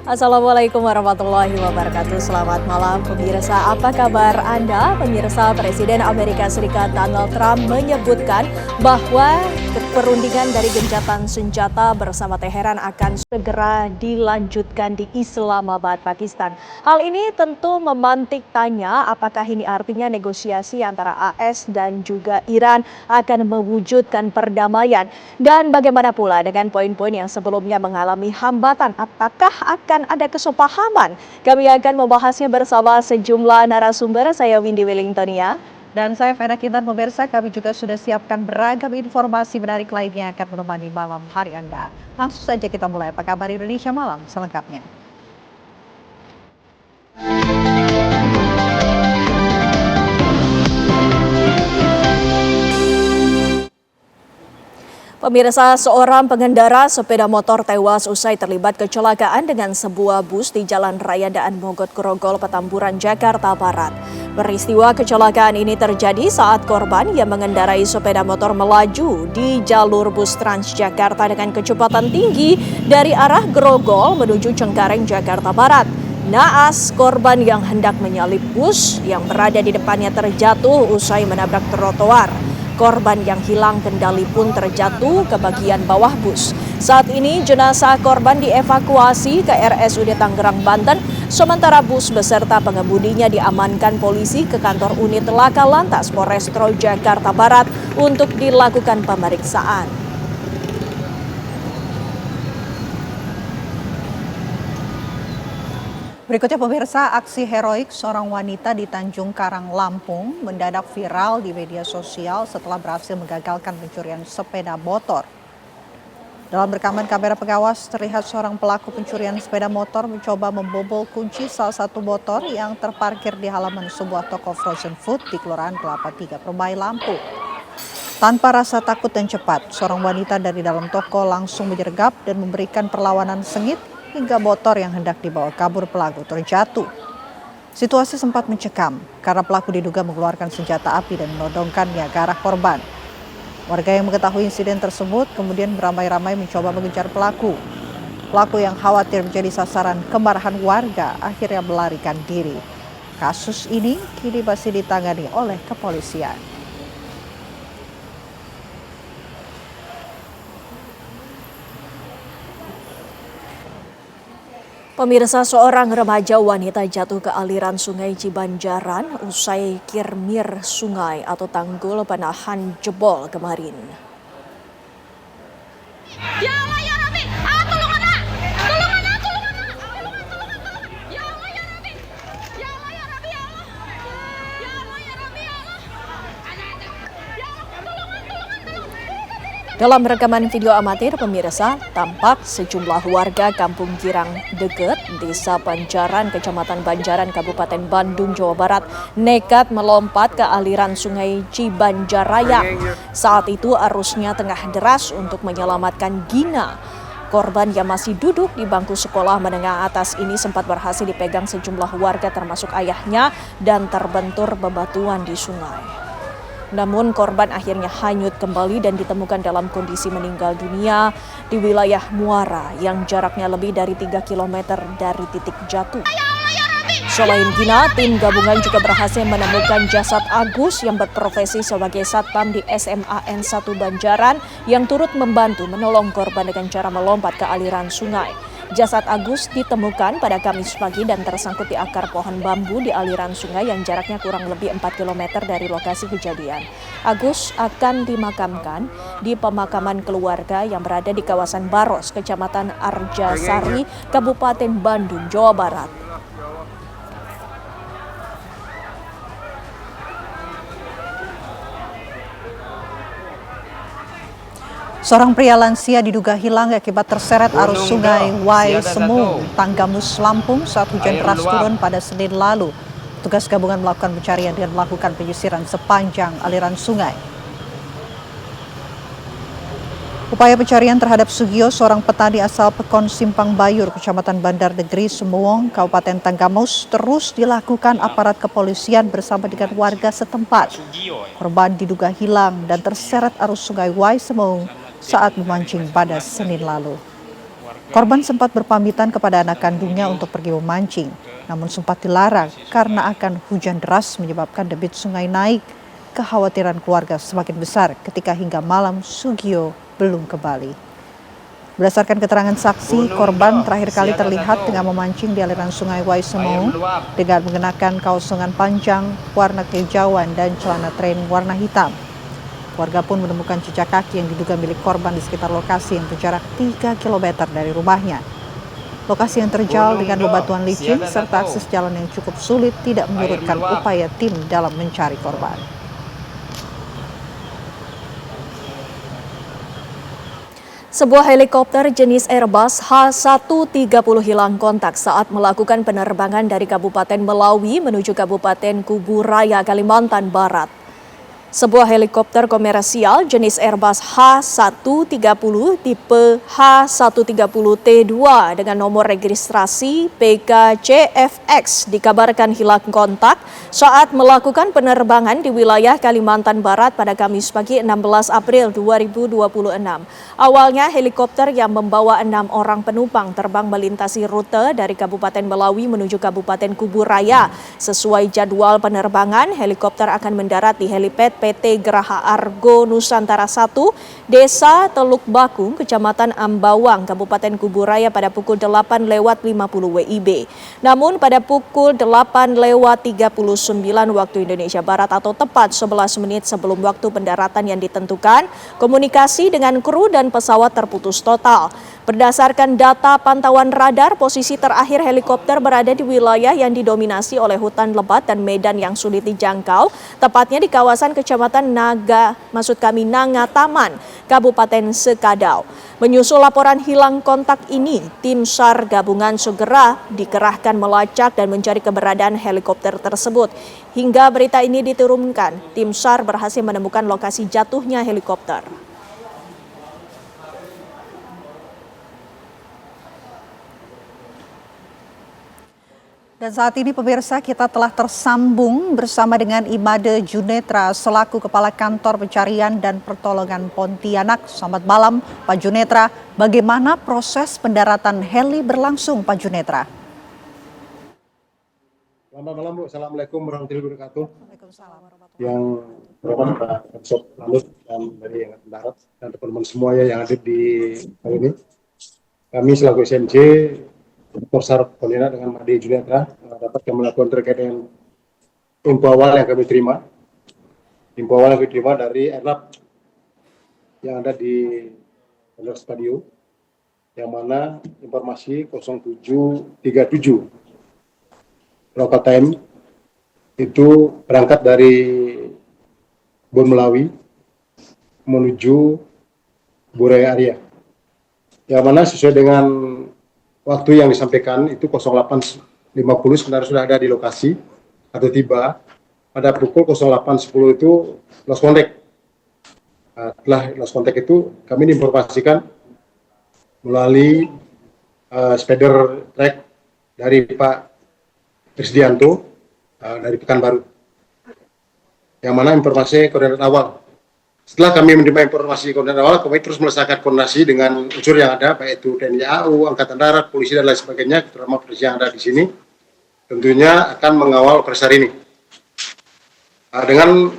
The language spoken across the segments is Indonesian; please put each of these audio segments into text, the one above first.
Assalamualaikum warahmatullahi wabarakatuh. Selamat malam pemirsa. Apa kabar Anda? Pemirsa, Presiden Amerika Serikat Donald Trump menyebutkan bahwa perundingan dari gencatan senjata bersama Teheran akan segera dilanjutkan di Islamabad, Pakistan. Hal ini tentu memantik tanya apakah ini artinya negosiasi antara AS dan juga Iran akan mewujudkan perdamaian. Dan bagaimana pula dengan poin-poin yang sebelumnya mengalami hambatan? Apakah akan ada kesepahaman? Kami akan membahasnya bersama sejumlah narasumber. Saya Windy Wellingtonia. Dan saya Vena Kintan. Pemirsa, kami juga sudah siapkan beragam informasi menarik lainnya yang akan menemani malam hari Anda. Langsung saja kita mulai. Apa kabar Indonesia Malam selengkapnya? Pemirsa, seorang pengendara sepeda motor tewas usai terlibat kecelakaan dengan sebuah bus di Jalan Raya Daan Mogot Grogol, Petamburan, Jakarta Barat. Peristiwa kecelakaan ini terjadi saat korban yang mengendarai sepeda motor melaju di jalur bus Transjakarta dengan kecepatan tinggi dari arah Grogol menuju Cengkareng, Jakarta Barat. Naas, korban yang hendak menyalip bus yang berada di depannya terjatuh usai menabrak trotoar. Korban yang hilang kendali pun terjatuh ke bagian bawah bus. Saat ini jenazah korban dievakuasi ke RSUD Tangerang, Banten, sementara bus beserta pengemudinya diamankan polisi ke kantor unit Laka Lantas Polrestro Jakarta Barat untuk dilakukan pemeriksaan. Berikutnya pemirsa, aksi heroik seorang wanita di Tanjung Karang, Lampung mendadak viral di media sosial setelah berhasil menggagalkan pencurian sepeda motor. Dalam rekaman kamera pengawas terlihat seorang pelaku pencurian sepeda motor mencoba membobol kunci salah satu motor yang terparkir di halaman sebuah toko frozen food di Kelurahan Kelapa 3, Permai, Lampung. Tanpa rasa takut dan cepat, seorang wanita dari dalam toko langsung menyergap dan memberikan perlawanan sengit hingga motor yang hendak dibawa kabur pelaku terjatuh. Situasi sempat mencekam karena pelaku diduga mengeluarkan senjata api dan menodongkannya ke arah korban. Warga yang mengetahui insiden tersebut kemudian beramai-ramai mencoba mengejar pelaku. Pelaku yang khawatir menjadi sasaran kemarahan warga akhirnya melarikan diri. Kasus ini kini masih ditangani oleh kepolisian. Pemirsa, seorang remaja wanita jatuh ke aliran sungai Cibanjaran usai kirmir sungai atau tanggul penahan jebol kemarin. Ya Allah ya Rabbi, tolong anak, tolong anak, tolong anak, ya Allah ya Rabbi, ya Allah ya Rabbi, ya Allah, ya Allah ya Rabbi, ya Allah, ya Allah, tolong. Dalam rekaman video amatir, pemirsa, tampak sejumlah warga Kampung Girang Deget, Desa Banjaran, Kecamatan Banjaran, Kabupaten Bandung, Jawa Barat, nekat melompat ke aliran sungai Cibanjaraya. Saat itu arusnya tengah deras untuk menyelamatkan Gina. Korban yang masih duduk di bangku sekolah menengah atas ini sempat berhasil dipegang sejumlah warga termasuk ayahnya dan terbentur bebatuan di sungai. Namun korban akhirnya hanyut kembali dan ditemukan dalam kondisi meninggal dunia di wilayah Muara yang jaraknya lebih dari 3 km dari titik jatuh. Selain Gina, tim gabungan juga berhasil menemukan jasad Agus yang berprofesi sebagai satpam di SMAN 1 Banjaran yang turut membantu menolong korban dengan cara melompat ke aliran sungai. Jasad Agus ditemukan pada Kamis pagi dan tersangkut di akar pohon bambu di aliran sungai yang jaraknya kurang lebih 4 km dari lokasi kejadian. Agus akan dimakamkan di pemakaman keluarga yang berada di kawasan Baros, Kecamatan Arjasari, Kabupaten Bandung, Jawa Barat. Seorang pria lansia diduga hilang akibat terseret arus sungai Wai Semung, Tanggamus, Lampung saat hujan deras turun pada Senin lalu. Tugas gabungan melakukan pencarian dan melakukan penyisiran sepanjang aliran sungai. Upaya pencarian terhadap Sugio, seorang petani asal Pekon Simpang Bayur, Kecamatan Bandar Negeri, Semuwong, Kabupaten Tanggamus, terus dilakukan aparat kepolisian bersama dengan warga setempat. Korban diduga hilang dan terseret arus sungai Wai Semung saat memancing pada Senin lalu. Korban sempat berpamitan kepada anak kandungnya untuk pergi memancing, namun sempat dilarang karena akan hujan deras menyebabkan debit sungai naik. Kekhawatiran keluarga semakin besar ketika hingga malam Sugio belum kembali. Berdasarkan keterangan saksi, korban terakhir kali terlihat tengah memancing di aliran sungai Waisemau dengan mengenakan kaos lengan panjang warna kehijauan dan celana training warna hitam. Warga pun menemukan jejak kaki yang diduga milik korban di sekitar lokasi yang berjarak 3 km dari rumahnya. Lokasi yang terjal dengan bebatuan licin serta akses jalan yang cukup sulit tidak menyurutkan upaya tim dalam mencari korban. Sebuah helikopter jenis Airbus H130 hilang kontak saat melakukan penerbangan dari Kabupaten Melawi menuju Kabupaten Kuburaya, Kalimantan Barat. Sebuah helikopter komersial jenis Airbus H130 tipe H130T2 dengan nomor registrasi PKCFX dikabarkan hilang kontak saat melakukan penerbangan di wilayah Kalimantan Barat pada Kamis pagi 16 April 2026. Awalnya helikopter yang membawa 6 orang penumpang terbang melintasi rute dari Kabupaten Melawi menuju Kabupaten Kuburaya. Sesuai jadwal penerbangan, helikopter akan mendarat di helipad PT Geraha Argo Nusantara 1, Desa Teluk Bakung, Kecamatan Ambawang, Kabupaten Kuburaya pada pukul 8.50 WIB. Namun pada pukul 8.39 waktu Indonesia Barat atau tepat 11 menit sebelum waktu pendaratan yang ditentukan, komunikasi dengan kru dan pesawat terputus total. Berdasarkan data pantauan radar, posisi terakhir helikopter berada di wilayah yang didominasi oleh hutan lebat dan medan yang sulit dijangkau, tepatnya di kawasan Kecamatan Nangataman, Kabupaten Sekadau. Menyusul laporan hilang kontak ini, tim SAR gabungan segera dikerahkan melacak dan mencari keberadaan helikopter tersebut. Hingga berita ini diturunkan, tim SAR berhasil menemukan lokasi jatuhnya helikopter. Dan saat ini pemirsa, kita telah tersambung bersama dengan Imade Junetra selaku Kepala Kantor Pencarian dan Pertolongan Pontianak. Selamat malam Pak Junetra, bagaimana proses pendaratan heli berlangsung Pak Junetra? Selamat malam Bu, Assalamualaikum warahmatullahi wabarakatuh. Waalaikumsalam. Yang pertama Pak Kapsop Lanut dan dari Angkatan Darat dan teman-teman semua ya yang hadir di kali ini. Kami selaku SMC Korsar Pontianak dengan Made Junetra dapat kami melakukan terkait dengan info awal yang kami terima. Info awal yang kami terima dari Airlab yang ada di Bandar Spadio, yang mana informasi 0737 local time itu berangkat dari Bon Melawi menuju Buraya Area, yang mana sesuai dengan waktu yang disampaikan itu 08.50 sebenarnya sudah ada di lokasi atau tiba. Pada pukul 08.10 itu lost contact. Setelah lost contact itu kami diinformasikan melalui spider track dari Pak Krisdianto dari Pekanbaru, yang mana informasi koordinat awal. Setelah kami menerima informasi koordinat awal, kami terus melaksanakan koordinasi dengan unsur yang ada, baik itu TNI AU, Angkatan Darat, polisi dan lain sebagainya, terutama polisi yang ada di sini, tentunya akan mengawal operasi hari ini. Dengan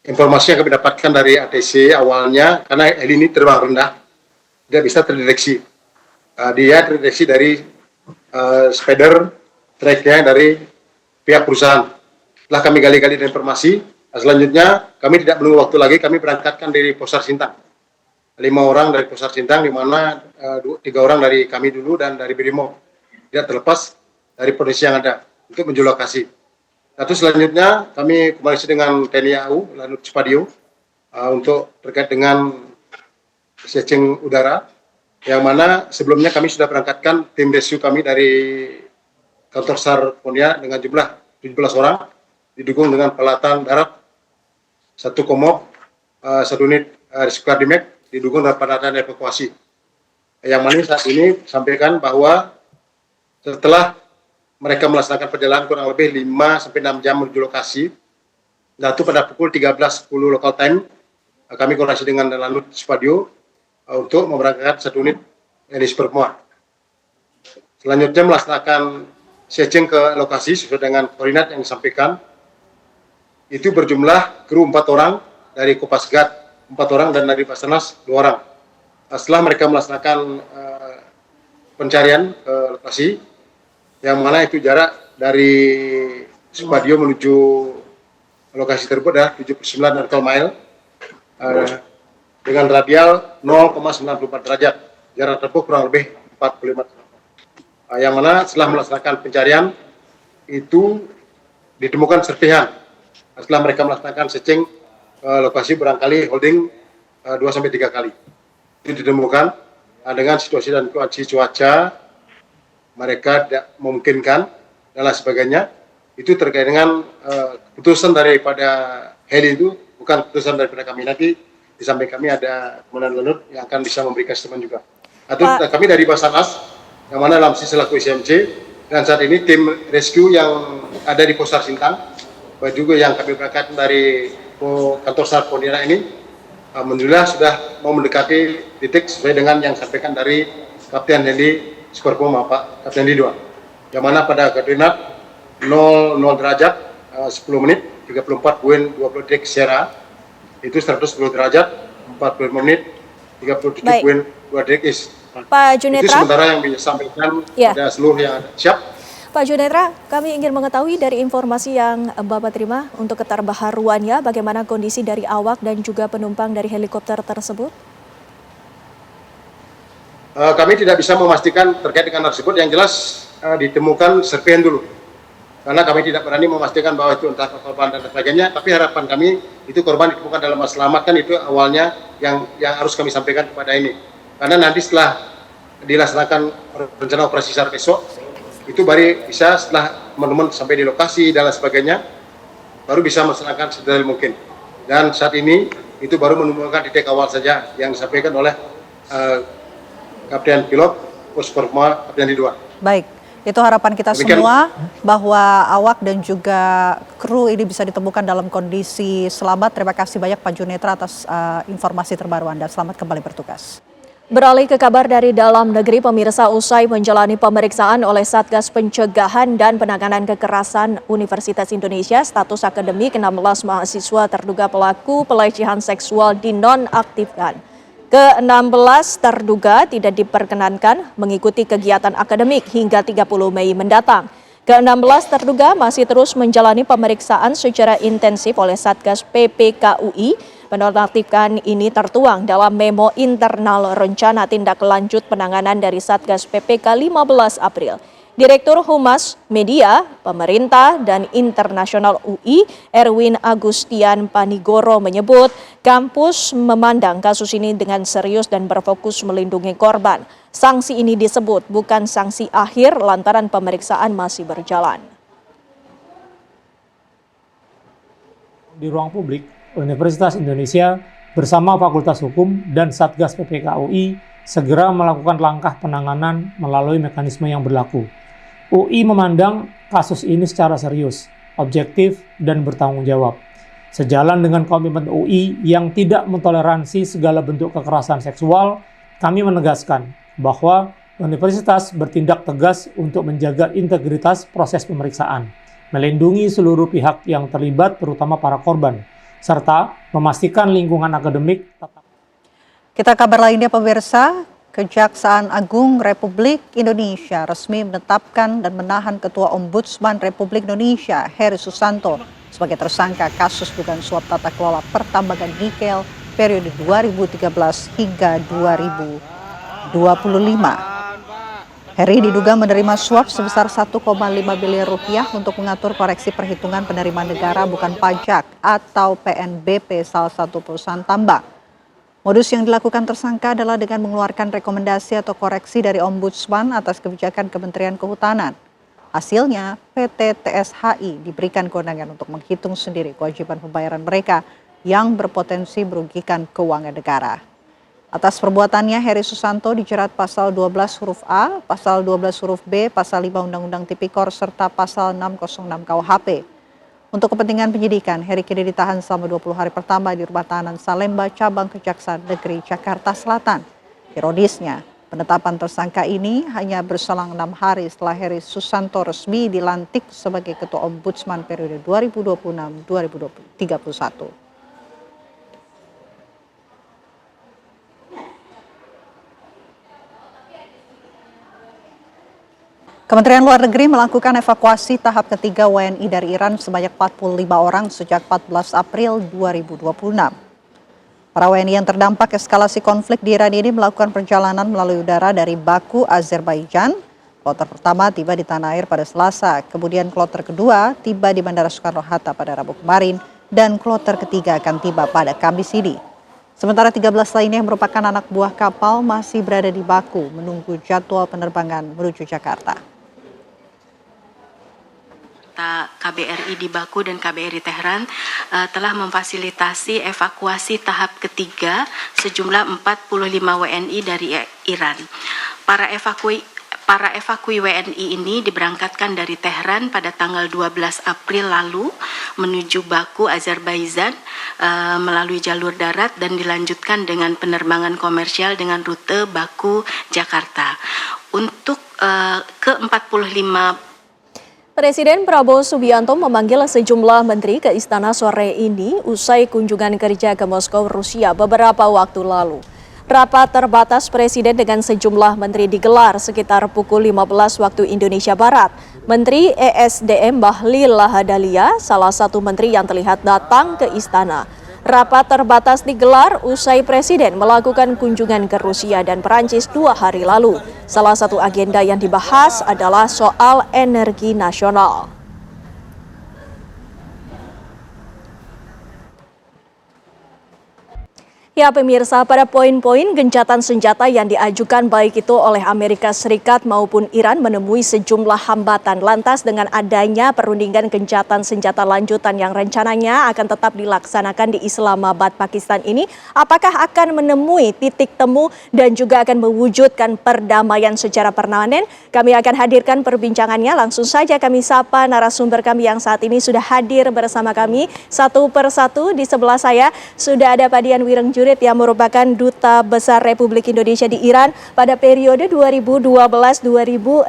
informasi yang kami dapatkan dari ATC awalnya, karena heli ini terbang rendah, tidak bisa terdeteksi. Dia terdeteksi dari spider track-nya dari pihak perusahaan. Setelah kami gali-gali informasi, selanjutnya kami tidak menunggu waktu lagi, kami berangkatkan dari Posar Sintang. 5 orang dari Posar Sintang, di mana 3 orang dari kami dulu dan dari Brimob. Tidak terlepas dari kondisi yang ada untuk menuju lokasi. Lalu selanjutnya kami komunikasi dengan TNI AU, Lanut Spadio, untuk terkait dengan searching udara, yang mana sebelumnya kami sudah berangkatkan tim rescue kami dari kantor SAR Pontianak dengan jumlah 17 orang, didukung dengan pelatan darat, 1 komok, 1 unit rescue Cardimac, didukung dengan pelatan evakuasi. Yang mana saat ini sampaikan bahwa setelah mereka melaksanakan perjalanan kurang lebih 5-6 jam menuju lokasi, dan itu pada pukul 13.10 local time, kami koordinasi dengan Lanut Spadio untuk memberangkatkan 1 unit heli supermuat. selanjutnya melaksanakan searching ke lokasi sesuai dengan koordinat yang disampaikan. Itu berjumlah kru 4 orang, dari Kopasgat 4 orang, dan dari Basarnas 2 orang. Setelah mereka melaksanakan pencarian ke lokasi, yang mana itu jarak dari Supadio menuju lokasi tersebut adalah 79 nautical mile dengan radial 0,94 derajat. Jarak tempuh kurang lebih 45 km. Yang mana setelah melaksanakan pencarian itu ditemukan serpihan. Setelah mereka melaksanakan searching lokasi barangkali holding 2-3 kali. Itu ditemukan dengan situasi dan kondisi cuaca mereka tidak memungkinkan dan lain sebagainya. Itu terkait dengan keputusan daripada heli itu, bukan keputusan daripada kami. Nanti di samping kami ada Komandan Lanut yang akan bisa memberikan statement juga. Atau kami dari Basarnas, yang mana dalam sisi selaku SMC, dan saat ini tim rescue yang ada di Posar Sintang, juga yang kami berangkat dari kantor SAR Pontianak ini, alhamdulillah sudah mau mendekati titik sesuai dengan yang disampaikan dari Kapten Heli Super Puma Pak Kapten Heli 2, yang mana pada koordinat 00 derajat 10 menit 34 poin 20 detik Sierra, itu 110 derajat 40 menit 33 poin 2 detik East. Pak Junetra, itu sementara yang disampaikan pada seluruh yang ada. Siap. Pak Junetra, kami ingin mengetahui dari informasi yang Bapak terima untuk keterbaharuannya, bagaimana kondisi dari awak dan juga penumpang dari helikopter tersebut? Kami tidak bisa memastikan terkait dengan tersebut. Yang jelas ditemukan serpihan dulu, karena kami tidak berani memastikan bahwa itu entah korban dan sebagainya. Tapi harapan kami itu korban ditemukan dalam selamat, kan itu awalnya yang harus kami sampaikan kepada ini. Karena nanti setelah dilaksanakan rencana operasi SAR besok, itu baru bisa setelah teman-teman sampai di lokasi dan lain sebagainya, baru bisa melaksanakan sedetail mungkin. Dan saat ini itu baru menemukan titik awal saja yang disampaikan oleh Kapten Pilot Super Puma Kapten Heli 2. Baik, itu harapan kita semua bahwa awak dan juga kru ini bisa ditemukan dalam kondisi selamat. Terima kasih banyak Pak Junetra atas informasi terbaru Anda. Selamat kembali bertugas. Beralih ke kabar dari dalam negeri, pemirsa, usai menjalani pemeriksaan oleh Satgas Pencegahan dan Penanganan Kekerasan Universitas Indonesia, status akademik 16 mahasiswa terduga pelaku pelecehan seksual dinonaktifkan. Ke-16 terduga tidak diperkenankan mengikuti kegiatan akademik hingga 30 Mei mendatang. Ke-16 terduga masih terus menjalani pemeriksaan secara intensif oleh Satgas PPKUI. Penonaktifkan ini tertuang dalam memo internal rencana tindak lanjut penanganan dari Satgas PPK 15 April. Direktur Humas Media, Pemerintah, dan Internasional UI, Erwin Agustian Panigoro menyebut kampus memandang kasus ini dengan serius dan berfokus melindungi korban. Sanksi ini disebut bukan sanksi akhir lantaran pemeriksaan masih berjalan. Di ruang publik, Universitas Indonesia bersama Fakultas Hukum dan Satgas PPKUI segera melakukan langkah penanganan melalui mekanisme yang berlaku. UI memandang kasus ini secara serius, objektif, dan bertanggung jawab. Sejalan dengan komitmen UI yang tidak mentoleransi segala bentuk kekerasan seksual, kami menegaskan bahwa universitas bertindak tegas untuk menjaga integritas proses pemeriksaan, melindungi seluruh pihak yang terlibat terutama para korban, serta memastikan lingkungan akademik tetap. Kita kabar lainnya pemirsa, Kejaksaan Agung Republik Indonesia resmi menetapkan dan menahan Ketua Ombudsman Republik Indonesia Heri Susanto sebagai tersangka kasus dugaan suap tata kelola pertambangan nikel periode 2013 hingga 2025. Heri diduga menerima suap sebesar 1,5 miliar rupiah untuk mengatur koreksi perhitungan penerimaan negara bukan pajak atau PNBP salah satu perusahaan tambang. Modus yang dilakukan tersangka adalah dengan mengeluarkan rekomendasi atau koreksi dari Ombudsman atas kebijakan Kementerian Kehutanan. Hasilnya, PT TSHI diberikan kewenangan untuk menghitung sendiri kewajiban pembayaran mereka yang berpotensi merugikan keuangan negara. Atas perbuatannya, Heri Susanto dijerat pasal 12 huruf A, pasal 12 huruf B, pasal 5 Undang-Undang Tipikor, serta pasal 606 KUHP. Untuk kepentingan penyidikan, Heri kini ditahan selama 20 hari pertama di Rumah Tahanan Salemba, Cabang Kejaksaan Negeri Jakarta Selatan. Ironisnya, Penetapan tersangka ini hanya berselang 6 hari setelah Heri Susanto resmi dilantik sebagai Ketua Ombudsman periode 2026-2031. Kementerian Luar Negeri melakukan evakuasi tahap ketiga WNI dari Iran sebanyak 45 orang sejak 14 April 2026. Para WNI yang terdampak eskalasi konflik di Iran ini melakukan perjalanan melalui udara dari Baku, Azerbaijan. Kloter pertama tiba di tanah air pada Selasa, kemudian kloter kedua tiba di Bandara Soekarno-Hatta pada Rabu kemarin, dan kloter ketiga akan tiba pada Kamis ini. Sementara 13 lainnya yang merupakan anak buah kapal masih berada di Baku menunggu jadwal penerbangan menuju Jakarta. KBRI di Baku dan KBRI Tehran telah memfasilitasi evakuasi tahap ketiga sejumlah 45 WNI dari Iran. Para evakui WNI ini diberangkatkan dari Tehran pada tanggal 12 April lalu menuju Baku, Azerbaijan melalui jalur darat dan dilanjutkan dengan penerbangan komersial dengan rute Baku, Jakarta. Untuk ke-45 Presiden Prabowo Subianto memanggil sejumlah menteri ke istana sore ini usai kunjungan kerja ke Moskow, Rusia beberapa waktu lalu. Rapat terbatas Presiden dengan sejumlah menteri digelar sekitar pukul 15 waktu Indonesia Barat. Menteri ESDM Bahlil Lahadalia, salah satu menteri yang terlihat datang ke istana. Rapat terbatas digelar usai Presiden melakukan kunjungan ke Rusia dan Perancis 2 hari lalu. Salah satu agenda yang dibahas adalah soal energi nasional. Ya pemirsa, pada poin-poin gencatan senjata yang diajukan baik itu oleh Amerika Serikat maupun Iran menemui sejumlah hambatan. Lantas dengan adanya perundingan gencatan senjata lanjutan yang rencananya akan tetap dilaksanakan di Islamabad, Pakistan ini, apakah akan menemui titik temu dan juga akan mewujudkan perdamaian secara permanen? Kami akan hadirkan perbincangannya. Langsung saja kami sapa narasumber kami yang saat ini sudah hadir bersama kami satu persatu. Di sebelah saya sudah ada Pak Dian Wirengjuri yang merupakan Duta Besar Republik Indonesia di Iran pada periode 2012-2016.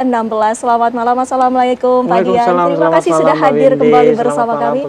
Selamat malam, Assalamualaikum Pak Dian. Terima kasih sudah hadir kembali bersama kami.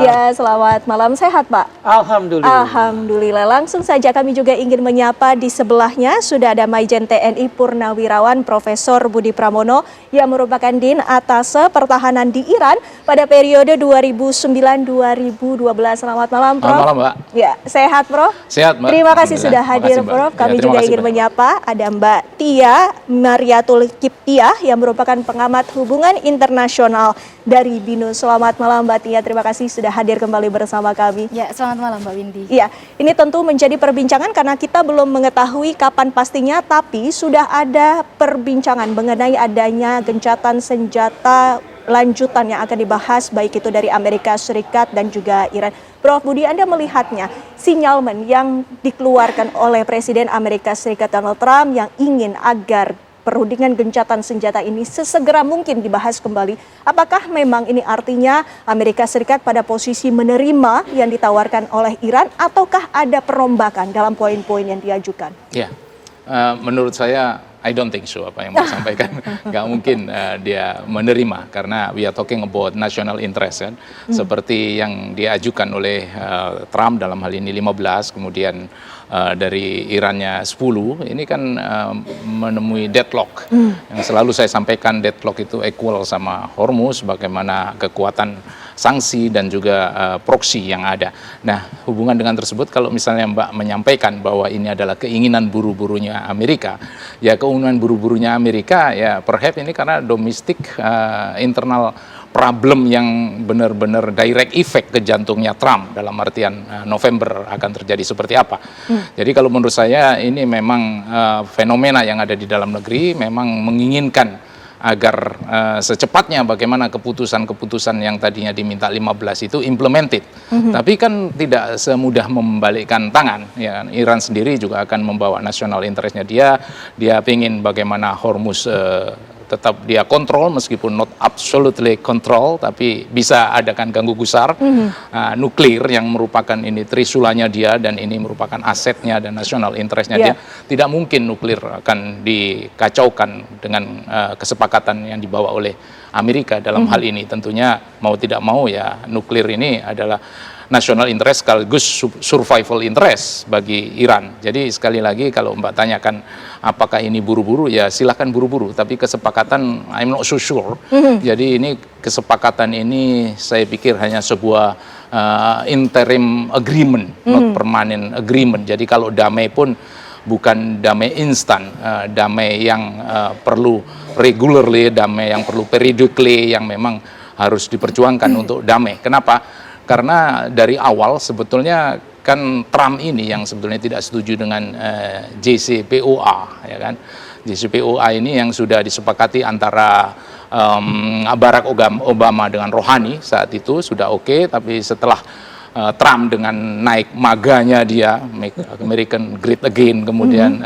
Ya, selamat malam. Sehat Pak? Alhamdulillah. Alhamdulillah. Langsung saja kami juga ingin menyapa di sebelahnya sudah ada Maijen TNI Purnawirawan Profesor Budi Pramono yang merupakan Din Atase Pertahanan di Iran pada periode 2009-2012. Selamat malam Prof. Selamat malam Mbak. Ya, sehat Prof? Sehat Mbak. Terima kasih sudah hadir Prof. Kami juga ingin menyapa ada Mbak Tia Mariatul Kiptiah yang merupakan pengamat hubungan internasional dari BINUS. Selamat malam Mbak Tia, terima kasih sudah hadir kembali bersama kami. Ya, selamat malam Mbak Windy. Ya, ini tentu menjadi perbincangan karena kita belum mengetahui kapan pastinya, tapi sudah ada perbincangan mengenai adanya gencatan senjata lanjutan yang akan dibahas baik itu dari Amerika Serikat dan juga Iran. Prof Budi, Anda melihatnya sinyalmen yang dikeluarkan oleh Presiden Amerika Serikat Donald Trump yang ingin agar perundingan gencatan senjata ini sesegera mungkin dibahas kembali. Apakah memang ini artinya Amerika Serikat pada posisi menerima yang ditawarkan oleh Iran ataukah ada perombakan dalam poin-poin yang diajukan? Ya, menurut saya I don't think so apa yang Mbak sampaikan. Nggak mungkin dia menerima karena we are talking about national interest kan. Seperti yang diajukan oleh Trump dalam hal ini 15, kemudian dari Irannya 10, ini kan menemui deadlock. Yang selalu saya sampaikan deadlock itu equal sama Hormuz, bagaimana kekuatan sanksi dan juga proksi yang ada. Nah, hubungan dengan tersebut kalau misalnya Mbak menyampaikan bahwa ini adalah keinginan buru-burunya Amerika, ya keinginan buru-burunya Amerika ya perhaps ini karena domestik internal problem yang benar-benar direct effect ke jantungnya Trump dalam artian November akan terjadi seperti apa. Jadi kalau menurut saya ini memang fenomena yang ada di dalam negeri memang menginginkan agar secepatnya bagaimana keputusan-keputusan yang tadinya diminta 15 itu implemented. Tapi kan tidak semudah membalikkan tangan. Ya, Iran sendiri juga akan membawa national interest-nya dia ingin bagaimana Hormuz tetap dia kontrol meskipun not absolutely control, tapi bisa adakan ganggu gusar nuklir yang merupakan ini trisulanya dia dan ini merupakan asetnya dan national interestnya dia. Tidak mungkin nuklir akan dikacaukan dengan kesepakatan yang dibawa oleh Amerika dalam hal ini. Tentunya mau tidak mau ya nuklir ini adalah national interest sekaligus survival interest bagi Iran. Jadi sekali lagi kalau Mbak tanyakan apakah ini buru-buru, ya silahkan buru-buru. Tapi kesepakatan I'm not so sure. Jadi ini kesepakatan ini saya pikir hanya sebuah interim agreement, not permanent agreement. Jadi kalau damai pun bukan damai instan, damai yang perlu regularly, damai yang perlu periodically, yang memang harus diperjuangkan untuk damai. Kenapa? Karena dari awal sebetulnya kan Trump ini yang sebetulnya tidak setuju dengan JCPOA, ya kan? JCPOA ini yang sudah disepakati antara Barack Obama dengan Rouhani saat itu sudah oke, tapi setelah Trump dengan naik maganya dia, Make American Great Again, kemudian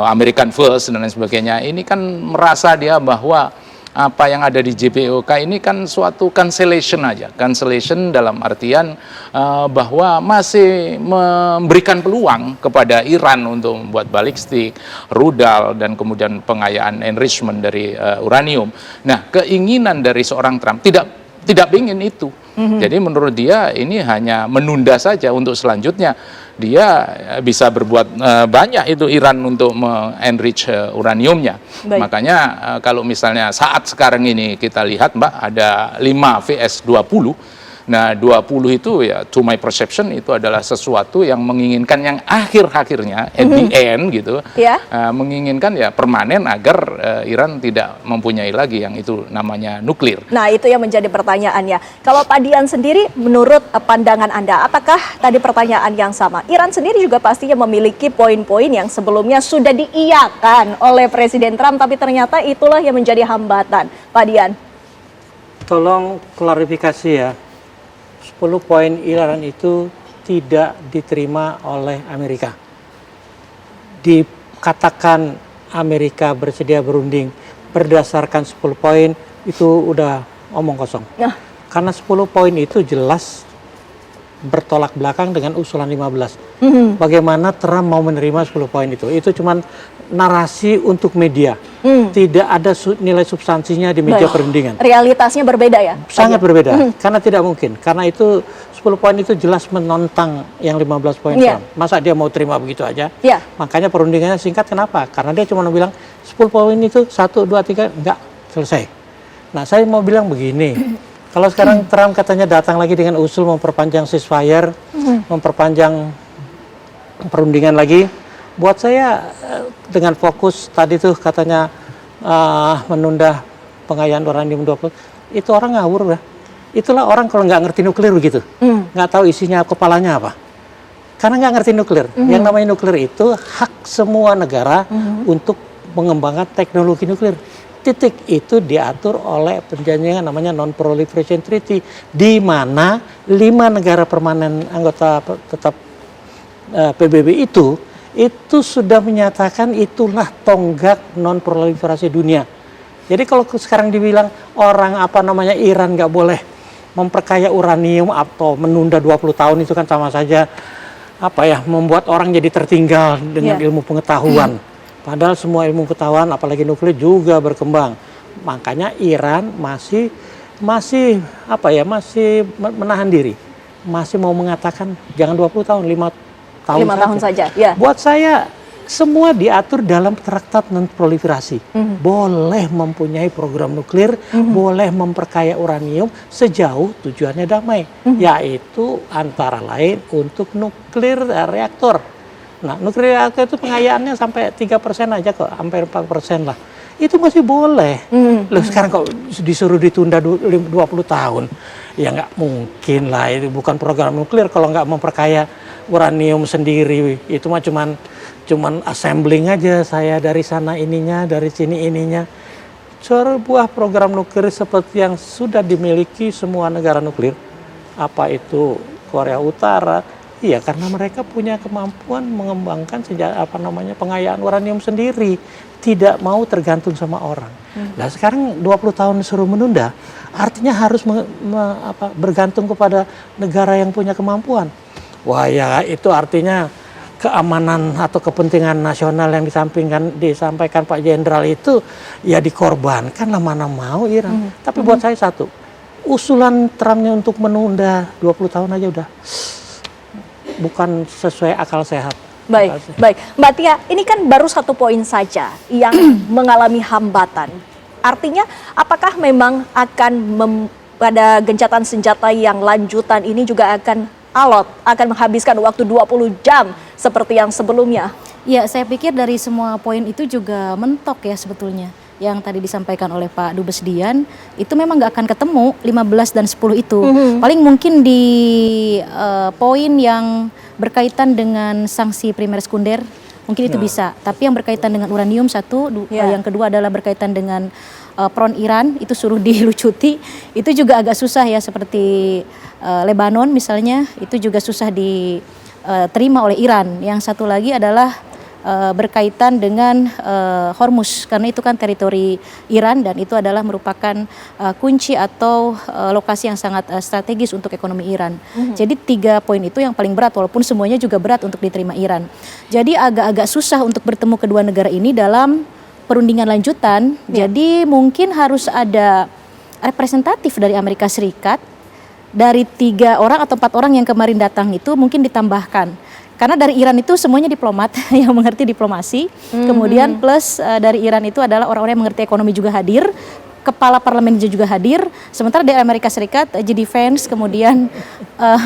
American First dan lain sebagainya, ini kan merasa dia bahwa apa yang ada di JPOK ini kan suatu cancellation aja. Cancellation dalam artian bahwa masih memberikan peluang kepada Iran untuk membuat balistik, rudal, dan kemudian pengayaan enrichment dari uranium. Nah, keinginan dari seorang Trump tidak ingin itu. Jadi menurut dia ini hanya menunda saja untuk selanjutnya dia bisa berbuat banyak itu Iran untuk enrich uraniumnya. Makanya kalau misalnya saat sekarang ini kita lihat Mbak ada 5 vs 20. Nah 20 itu ya to my perception itu adalah sesuatu yang menginginkan yang akhir-akhirnya at the end gitu, menginginkan ya permanen agar Iran tidak mempunyai lagi yang itu namanya nuklir. Nah itu yang menjadi pertanyaannya. Kalau Pak Dian sendiri menurut pandangan Anda, apakah tadi pertanyaan yang sama? Iran sendiri juga pastinya memiliki poin-poin yang sebelumnya sudah diiyakan oleh Presiden Trump, tapi ternyata itulah yang menjadi hambatan. Pak Dian. Tolong klarifikasi ya. 10 poin Iran itu tidak diterima oleh Amerika. Dikatakan Amerika bersedia berunding berdasarkan 10 poin itu udah omong kosong. Karena 10 poin itu jelas bertolak belakang dengan usulan 15. Bagaimana Trump mau menerima 10 poin itu? Itu cuman narasi untuk media. Tidak ada nilai substansinya di meja perundingan. Realitasnya berbeda ya? Sangat berbeda. Karena tidak mungkin. Karena itu 10 poin itu jelas menentang yang 15 poin Trump. Masa dia mau terima begitu aja? Makanya perundingannya singkat. Kenapa? Karena dia cuma bilang 10 poin itu 1, 2, 3 enggak selesai. Nah saya mau bilang begini. Kalau sekarang Trump katanya datang lagi dengan usul memperpanjang ceasefire, memperpanjang perundingan lagi, buat saya dengan fokus tadi tuh katanya menunda pengayaan uranium 20, itu orang ngawur ya. Itulah orang kalau nggak ngerti nuklir begitu, nggak tahu isinya kepalanya apa. Karena nggak ngerti nuklir. Yang namanya nuklir itu hak semua negara untuk mengembangkan teknologi nuklir. Titik itu diatur oleh perjanjian namanya Non-Proliferation Treaty, di mana 5 negara permanen anggota tetap PBB itu sudah menyatakan itulah tonggak non-proliferasi dunia. Jadi kalau sekarang dibilang orang Iran nggak boleh memperkaya uranium atau menunda 20 tahun itu kan sama saja membuat orang jadi tertinggal dengan ilmu pengetahuan. Padahal semua ilmu pengetahuan apalagi nuklir juga berkembang. Makanya Iran masih menahan diri. Masih mau mengatakan jangan 20 tahun, 5 tahun saja. Buat saya semua diatur dalam traktat non-proliferasi. Boleh mempunyai program nuklir, boleh memperkaya uranium sejauh tujuannya damai, yaitu antara lain untuk nuklir reaktor. Nah, nuklir reaktor itu pengayaannya sampai 3% aja kok, hampir 4% lah. Itu masih boleh. Loh sekarang kok disuruh ditunda 20 tahun? Ya nggak mungkin lah, itu bukan program nuklir kalau nggak memperkaya uranium sendiri. Itu mah cuman assembling aja, saya dari sana ininya, dari sini ininya. Sebuah program nuklir seperti yang sudah dimiliki semua negara nuklir, apa itu Korea Utara, Iya, karena mereka punya kemampuan mengembangkan pengayaan uranium sendiri, tidak mau tergantung sama orang. Nah, sekarang 20 tahun disuruh menunda, artinya harus bergantung kepada negara yang punya kemampuan. Wah, ya itu artinya keamanan atau kepentingan nasional yang disampaikan Pak Jenderal itu ya dikorbankan lah, mana mau Iran. Tapi buat saya satu, usulan Trumpnya untuk menunda 20 tahun aja udah bukan sesuai akal sehat. Baik, baik. Mbak Tia, ini kan baru satu poin saja yang mengalami hambatan. Artinya apakah memang akan pada gencatan senjata yang lanjutan ini juga akan alot, akan menghabiskan waktu 20 jam seperti yang sebelumnya? Ya, saya pikir dari semua poin itu juga mentok ya sebetulnya. Yang tadi disampaikan oleh Pak Dubes Dian, itu memang nggak akan ketemu 15 dan 10 itu. Paling mungkin di poin yang berkaitan dengan sanksi primer sekunder, mungkin itu bisa. Tapi yang berkaitan dengan uranium satu, yang kedua adalah berkaitan dengan peron Iran, itu suruh dilucuti. Itu juga agak susah ya, seperti Lebanon misalnya, itu juga susah diterima oleh Iran. Yang satu lagi adalah berkaitan dengan Hormuz, karena itu kan teritori Iran dan itu adalah merupakan kunci atau lokasi yang sangat strategis untuk ekonomi Iran. Jadi 3 poin itu yang paling berat, walaupun semuanya juga berat untuk diterima Iran. Jadi agak-agak susah untuk bertemu kedua negara ini dalam perundingan lanjutan. Jadi mungkin harus ada representatif dari Amerika Serikat, dari 3 orang atau 4 orang yang kemarin datang itu mungkin ditambahkan. Karena dari Iran itu semuanya diplomat yang mengerti diplomasi, kemudian plus dari Iran itu adalah orang-orang yang mengerti ekonomi juga hadir, kepala parlemen juga hadir, sementara dari Amerika Serikat jadi fans, kemudian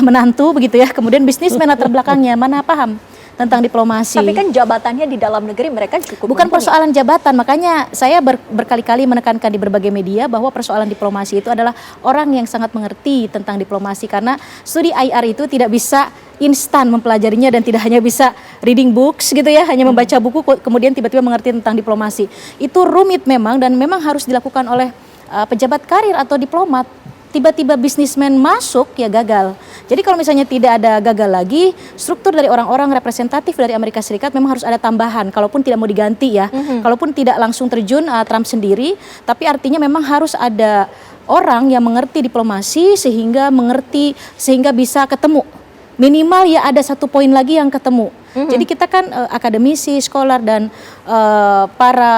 menantu begitu ya, kemudian bisnismen latar belakangnya, mana paham tentang diplomasi. Tapi kan jabatannya di dalam negeri mereka cukup bukan mumpuni. persoalan jabatan, makanya saya berkali-kali menekankan di berbagai media bahwa persoalan diplomasi itu adalah orang yang sangat mengerti tentang diplomasi, karena studi IR itu tidak bisa instan mempelajarinya dan tidak hanya bisa reading books gitu ya, hanya membaca buku kemudian tiba-tiba mengerti tentang diplomasi. Itu rumit memang dan memang harus dilakukan oleh pejabat karir atau diplomat. Tiba-tiba bisnismen masuk ya gagal. Jadi kalau misalnya tidak ada gagal lagi, struktur dari orang-orang representatif dari Amerika Serikat memang harus ada tambahan, kalaupun tidak mau diganti ya, kalaupun tidak langsung terjun Trump sendiri, tapi artinya memang harus ada orang yang mengerti diplomasi sehingga bisa ketemu. Minimal ya ada 1 poin lagi yang ketemu. Jadi kita kan akademisi, scholar dan para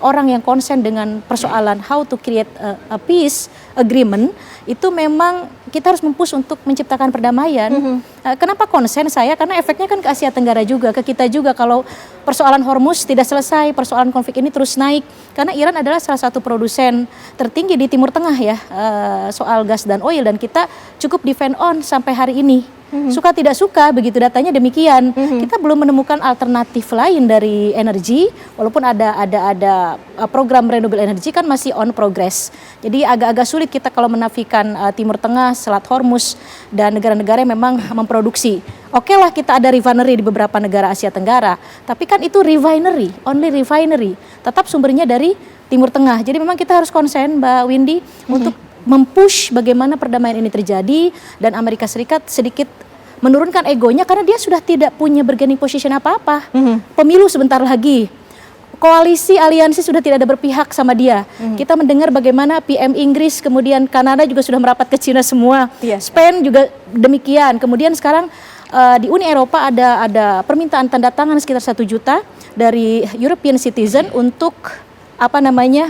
orang yang konsen dengan persoalan how to create a peace agreement, itu memang kita harus mempush untuk menciptakan perdamaian. Kenapa konsen saya? Karena efeknya kan ke Asia Tenggara juga, ke kita juga. Kalau persoalan Hormuz tidak selesai, persoalan konflik ini terus naik. Karena Iran adalah salah satu produsen tertinggi di Timur Tengah ya, soal gas dan oil, dan kita cukup defend on sampai hari ini. Suka tidak suka begitu, datanya demikian. Kita belum menemukan alternatif lain dari energi, walaupun ada program renewable energy kan masih on progress. Jadi agak-agak sulit kita kalau menafikan Timur Tengah, Selat Hormuz dan negara-negara yang memang memproduksi. Oke lah, kita ada refinery di beberapa negara Asia Tenggara, tapi kan itu refinery, only refinery. Tetap sumbernya dari Timur Tengah. Jadi memang kita harus konsen, Mbak Windy, untuk mempush bagaimana perdamaian ini terjadi, dan Amerika Serikat sedikit menurunkan egonya karena dia sudah tidak punya bargaining position apa-apa. Pemilu sebentar lagi, koalisi aliansi sudah tidak ada berpihak sama dia. Kita mendengar bagaimana PM Inggris, kemudian Kanada juga sudah merapat ke Cina semua. Spain juga demikian. Kemudian sekarang di Uni Eropa ada permintaan tanda tangan sekitar 1 juta dari European citizen untuk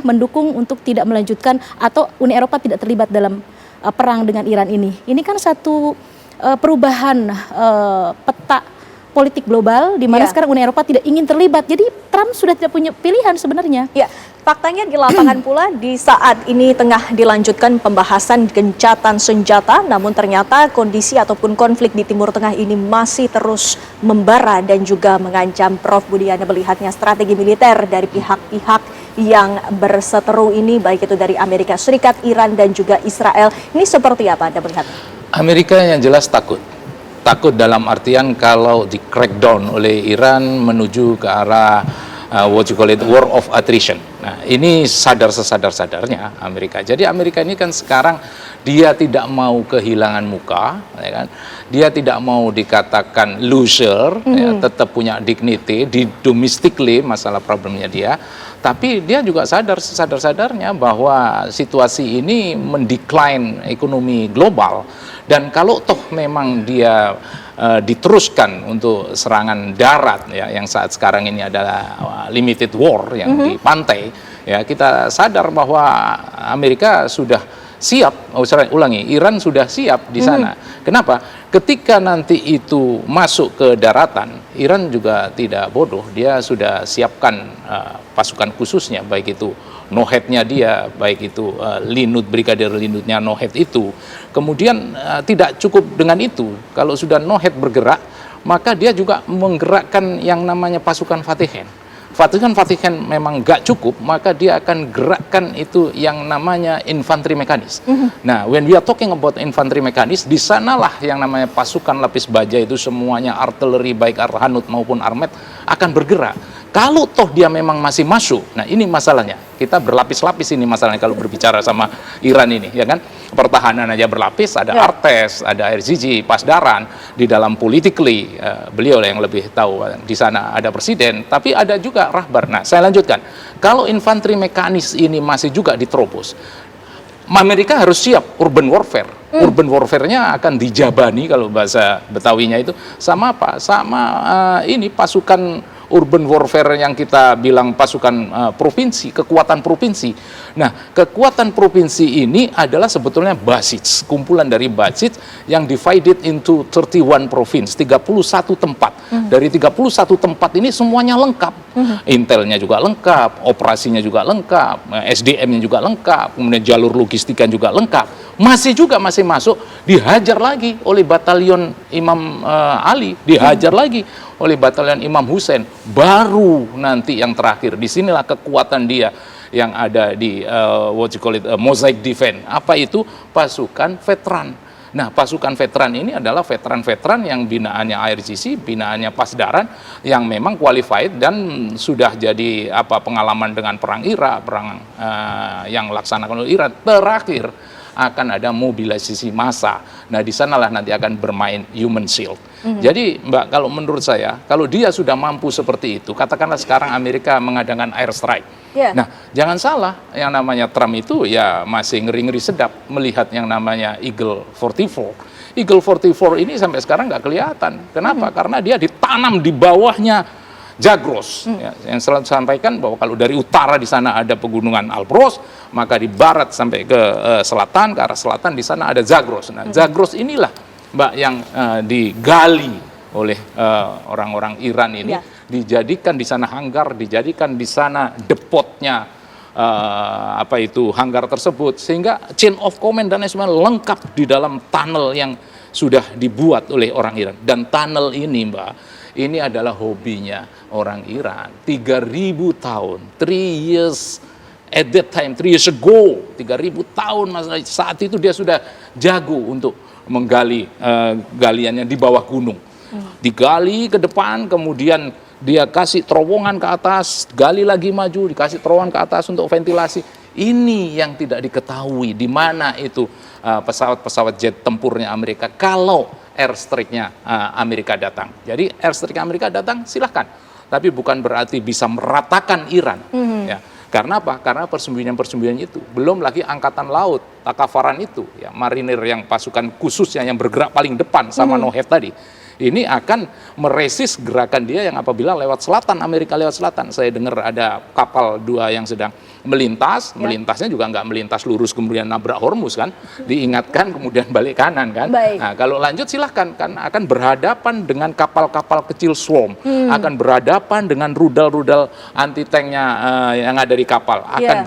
mendukung untuk tidak melanjutkan atau Uni Eropa tidak terlibat dalam perang dengan Iran ini. Ini kan satu perubahan peta politik global di mana sekarang Uni Eropa tidak ingin terlibat. Jadi Trump sudah tidak punya pilihan sebenarnya. Ya, faktanya di lapangan pula di saat ini tengah dilanjutkan pembahasan gencatan senjata, namun ternyata kondisi ataupun konflik di Timur Tengah ini masih terus membara dan juga mengancam. Prof Budi Anda melihatnya strategi militer dari pihak-pihak yang berseteru ini, baik itu dari Amerika Serikat, Iran dan juga Israel, ini seperti apa Anda melihat? Amerika yang jelas takut dalam artian kalau di crackdown oleh Iran menuju ke arah war of attrition. Nah, ini sadar-sadarnya Amerika. Jadi Amerika ini kan sekarang dia tidak mau kehilangan muka, ya kan? Dia tidak mau dikatakan loser, ya, tetap punya dignity di domestically masalah problemnya dia. Tapi dia juga sadar-sadarnya bahwa situasi ini mendecline ekonomi global. Dan kalau toh memang dia diteruskan untuk serangan darat, ya, yang saat sekarang ini adalah limited war yang di pantai, ya, kita sadar bahwa Amerika sudah siap, Iran sudah siap di sana. Kenapa? Ketika nanti itu masuk ke daratan, Iran juga tidak bodoh, dia sudah siapkan pasukan khususnya, baik itu Nohetnya dia, baik itu Brigadir Linutnya Nohet itu. Kemudian tidak cukup dengan itu, kalau sudah Nohet bergerak, maka dia juga menggerakkan yang namanya pasukan Fatihen. Fatihen memang gak cukup, maka dia akan gerakkan itu yang namanya infanteri mekanis. Nah, when we are talking about infanteri mekanis, di sanalah yang namanya pasukan lapis baja itu semuanya artileri baik Arhanut maupun Armet akan bergerak. Kalau toh dia memang masih masuk, nah ini masalahnya. Kita berlapis-lapis ini masalahnya kalau berbicara sama Iran ini, ya kan? Pertahanan aja berlapis, ada Artes, ada RGG, Pasdaran. Di dalam politically, beliau yang lebih tahu. Di sana ada presiden, tapi ada juga Rahbar. Nah, saya lanjutkan. Kalau infanteri mekanis ini masih juga diterobos, Amerika harus siap urban warfare. Urban warfare-nya akan dijabani kalau bahasa Betawinya itu sama apa? Sama ini pasukan urban warfare yang kita bilang pasukan provinsi, kekuatan provinsi. Nah, kekuatan provinsi ini adalah sebetulnya basis, kumpulan dari basis yang divided into 31 provinsi, 31 tempat. Dari 31 tempat ini semuanya lengkap. Intelnya juga lengkap, operasinya juga lengkap, SDM-nya juga lengkap, kemudian jalur logistiknya juga lengkap. Masih masuk, dihajar lagi oleh batalion Imam Ali, dihajar lagi oleh batalion Imam Hussein. Baru nanti yang terakhir, disinilah kekuatan dia yang ada di mosaic defense. Apa itu? Pasukan veteran. Nah, pasukan veteran ini adalah veteran-veteran yang binaannya IRGC, binaannya Pasdaran, yang memang qualified dan sudah jadi pengalaman dengan perang Irak, perang yang laksanakan oleh Iran. Terakhir akan ada mobilisasi massa. Nah, di sanalah nanti akan bermain human shield. Jadi, Mbak, kalau menurut saya, kalau dia sudah mampu seperti itu, katakanlah sekarang Amerika mengadakan air strike. Nah, jangan salah, yang namanya Trump itu ya masih ngeri-ngeri sedap melihat yang namanya Eagle 44. Eagle 44 ini sampai sekarang nggak kelihatan. Kenapa? Karena dia ditanam di bawahnya Zagros, ya, yang selalu sampaikan bahwa kalau dari utara di sana ada pegunungan Alborz, maka di barat sampai ke selatan, ke arah selatan di sana ada Zagros. Nah, Zagros inilah, Mbak, yang digali oleh orang-orang Iran ini, dijadikan di sana hanggar, dijadikan di sana depotnya hanggar tersebut, sehingga chain of command dan semua lengkap di dalam tunnel yang sudah dibuat oleh orang Iran. Dan tunnel ini, Mbak, ini adalah hobinya orang Iran. 3.000 tahun, 3 years at that time, 3 years ago, 3.000 tahun saat itu dia sudah jago untuk menggali galiannya di bawah gunung. Digali ke depan, kemudian dia kasih terowongan ke atas, gali lagi maju, dikasih terowongan ke atas untuk ventilasi. Ini yang tidak diketahui di mana itu pesawat-pesawat jet tempurnya Amerika kalau airstrike-nya Amerika datang. Jadi airstrike Amerika datang silahkan, tapi bukan berarti bisa meratakan Iran. Ya. Karena apa? Karena persembunyian-persembunyian itu. Belum lagi angkatan laut, Takafaran itu, ya, marinir yang pasukan khususnya yang bergerak paling depan sama Nohet tadi. Ini akan meresis gerakan dia yang apabila lewat selatan, Amerika lewat selatan. Saya dengar ada kapal 2 yang sedang melintas, melintasnya juga nggak melintas lurus kemudian nabrak Hormuz kan, diingatkan kemudian balik kanan kan. Nah, kalau lanjut silahkan kan akan berhadapan dengan kapal-kapal kecil Swarm, akan berhadapan dengan rudal-rudal anti tanknya yang ada di kapal, akan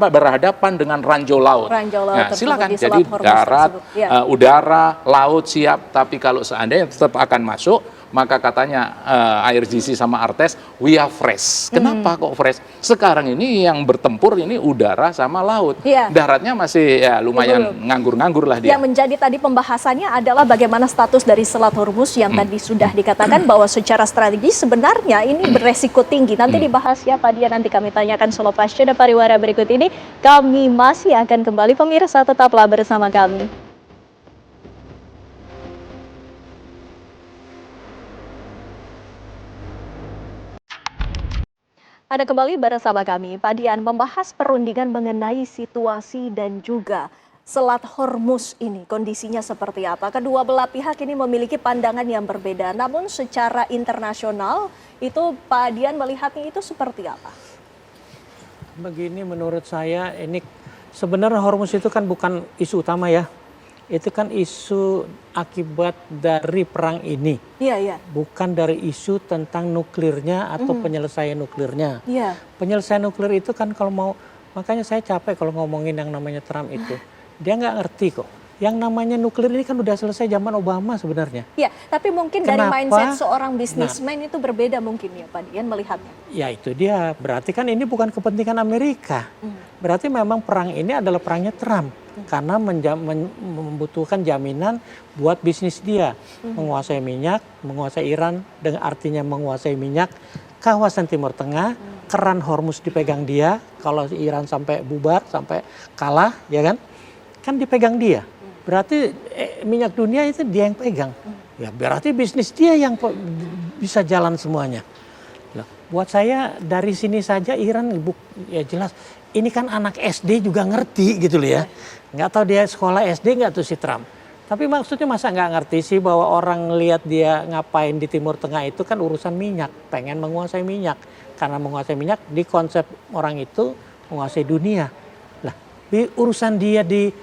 berhadapan dengan ranjau laut. Nah, silakan jadi darat, udara, laut siap, tapi kalau seandainya tetap akan masuk, maka katanya IRGC sama Artes, we are fresh. Kenapa kok fresh? Sekarang ini yang bertempur ini udara sama laut. Daratnya masih ya lumayan nganggur-nganggur lah dia. Yang menjadi tadi pembahasannya adalah bagaimana status dari Selat Hormuz yang tadi sudah dikatakan bahwa secara strategis sebenarnya ini beresiko tinggi. Nanti dibahas ya Pak Dian, nanti kami tanyakan selepas jeda pariwara berikut ini. Kami masih akan kembali, pemirsa tetaplah bersama kami. Ada kembali bersama kami, Pak Dian, membahas perundingan mengenai situasi dan juga Selat Hormuz ini, kondisinya seperti apa? Kedua belah pihak ini memiliki pandangan yang berbeda, namun secara internasional itu Pak Dian melihatnya itu seperti apa? Begini, menurut saya ini sebenarnya Hormuz itu kan bukan isu utama ya. Itu kan isu akibat dari perang ini. Bukan dari isu tentang nuklirnya atau penyelesaian nuklirnya. Penyelesaian nuklir itu kan kalau mau, makanya saya capek kalau ngomongin yang namanya Trump itu. Dia nggak ngerti kok. Yang namanya nuklir ini kan udah selesai zaman Obama sebenarnya. Ya, tapi mungkin dari mindset seorang bisnismen itu berbeda mungkin ya Pak Dian melihatnya. Ya itu dia, berarti kan ini bukan kepentingan Amerika. Berarti memang perang ini adalah perangnya Trump. Karena membutuhkan jaminan buat bisnis dia. Menguasai minyak, menguasai Iran, dengan artinya menguasai minyak, kawasan Timur Tengah, keran Hormuz dipegang dia. Kalau Iran sampai bubar, sampai kalah, ya kan dipegang dia. Berarti minyak dunia itu dia yang pegang. Ya berarti bisnis dia yang bisa jalan semuanya. Nah, buat saya dari sini saja Iran ya jelas ini kan anak SD juga ngerti gitu loh ya. Nggak tahu dia sekolah SD nggak tuh si Trump. Tapi maksudnya masa nggak ngerti sih bahwa orang lihat dia ngapain di Timur Tengah itu kan urusan minyak. Pengen menguasai minyak. Karena menguasai minyak di konsep orang itu menguasai dunia. Lah urusan dia di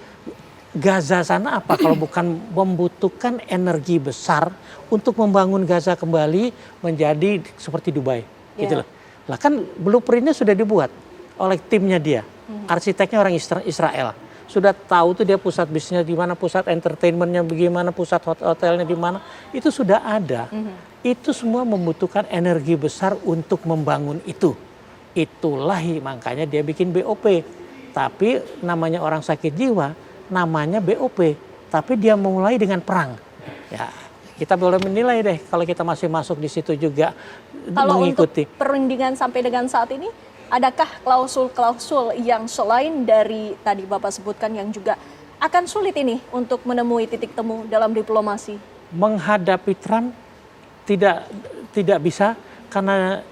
Gaza sana apa kalau bukan membutuhkan energi besar untuk membangun Gaza kembali menjadi seperti Dubai. Gitu loh. Lah kan blueprintnya sudah dibuat oleh timnya dia. Arsiteknya orang Israel. Sudah tahu tuh dia pusat bisnisnya di mana, pusat entertainmentnya bagaimana, pusat hotelnya di mana. Itu sudah ada. Itu semua membutuhkan energi besar untuk membangun itu. Itulah makanya dia bikin BOP. Tapi namanya orang sakit jiwa, namanya BOP. Tapi dia mulai dengan perang. Ya, kita boleh menilai deh kalau kita masih masuk di situ juga kalau mengikuti. Untuk perundingan sampai dengan saat ini, adakah klausul-klausul yang selain dari tadi Bapak sebutkan yang juga akan sulit ini untuk menemui titik temu dalam diplomasi? Menghadapi Trump tidak bisa karena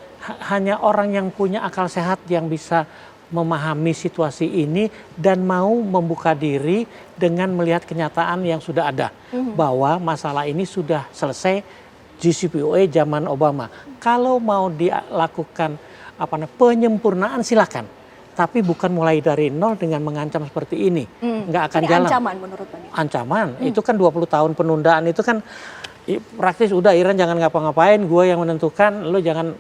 hanya orang yang punya akal sehat yang bisa memahami situasi ini dan mau membuka diri dengan melihat kenyataan yang sudah ada. Bahwa masalah ini sudah selesai JCPOA zaman Obama. Kalau mau dilakukan penyempurnaan silakan. Tapi bukan mulai dari nol dengan mengancam seperti ini. Nggak akan jalan. Ancaman menurut Pak. Ancaman. Itu kan 20 tahun penundaan itu kan praktis udah Iran jangan ngapa-ngapain, gue yang menentukan, lo jangan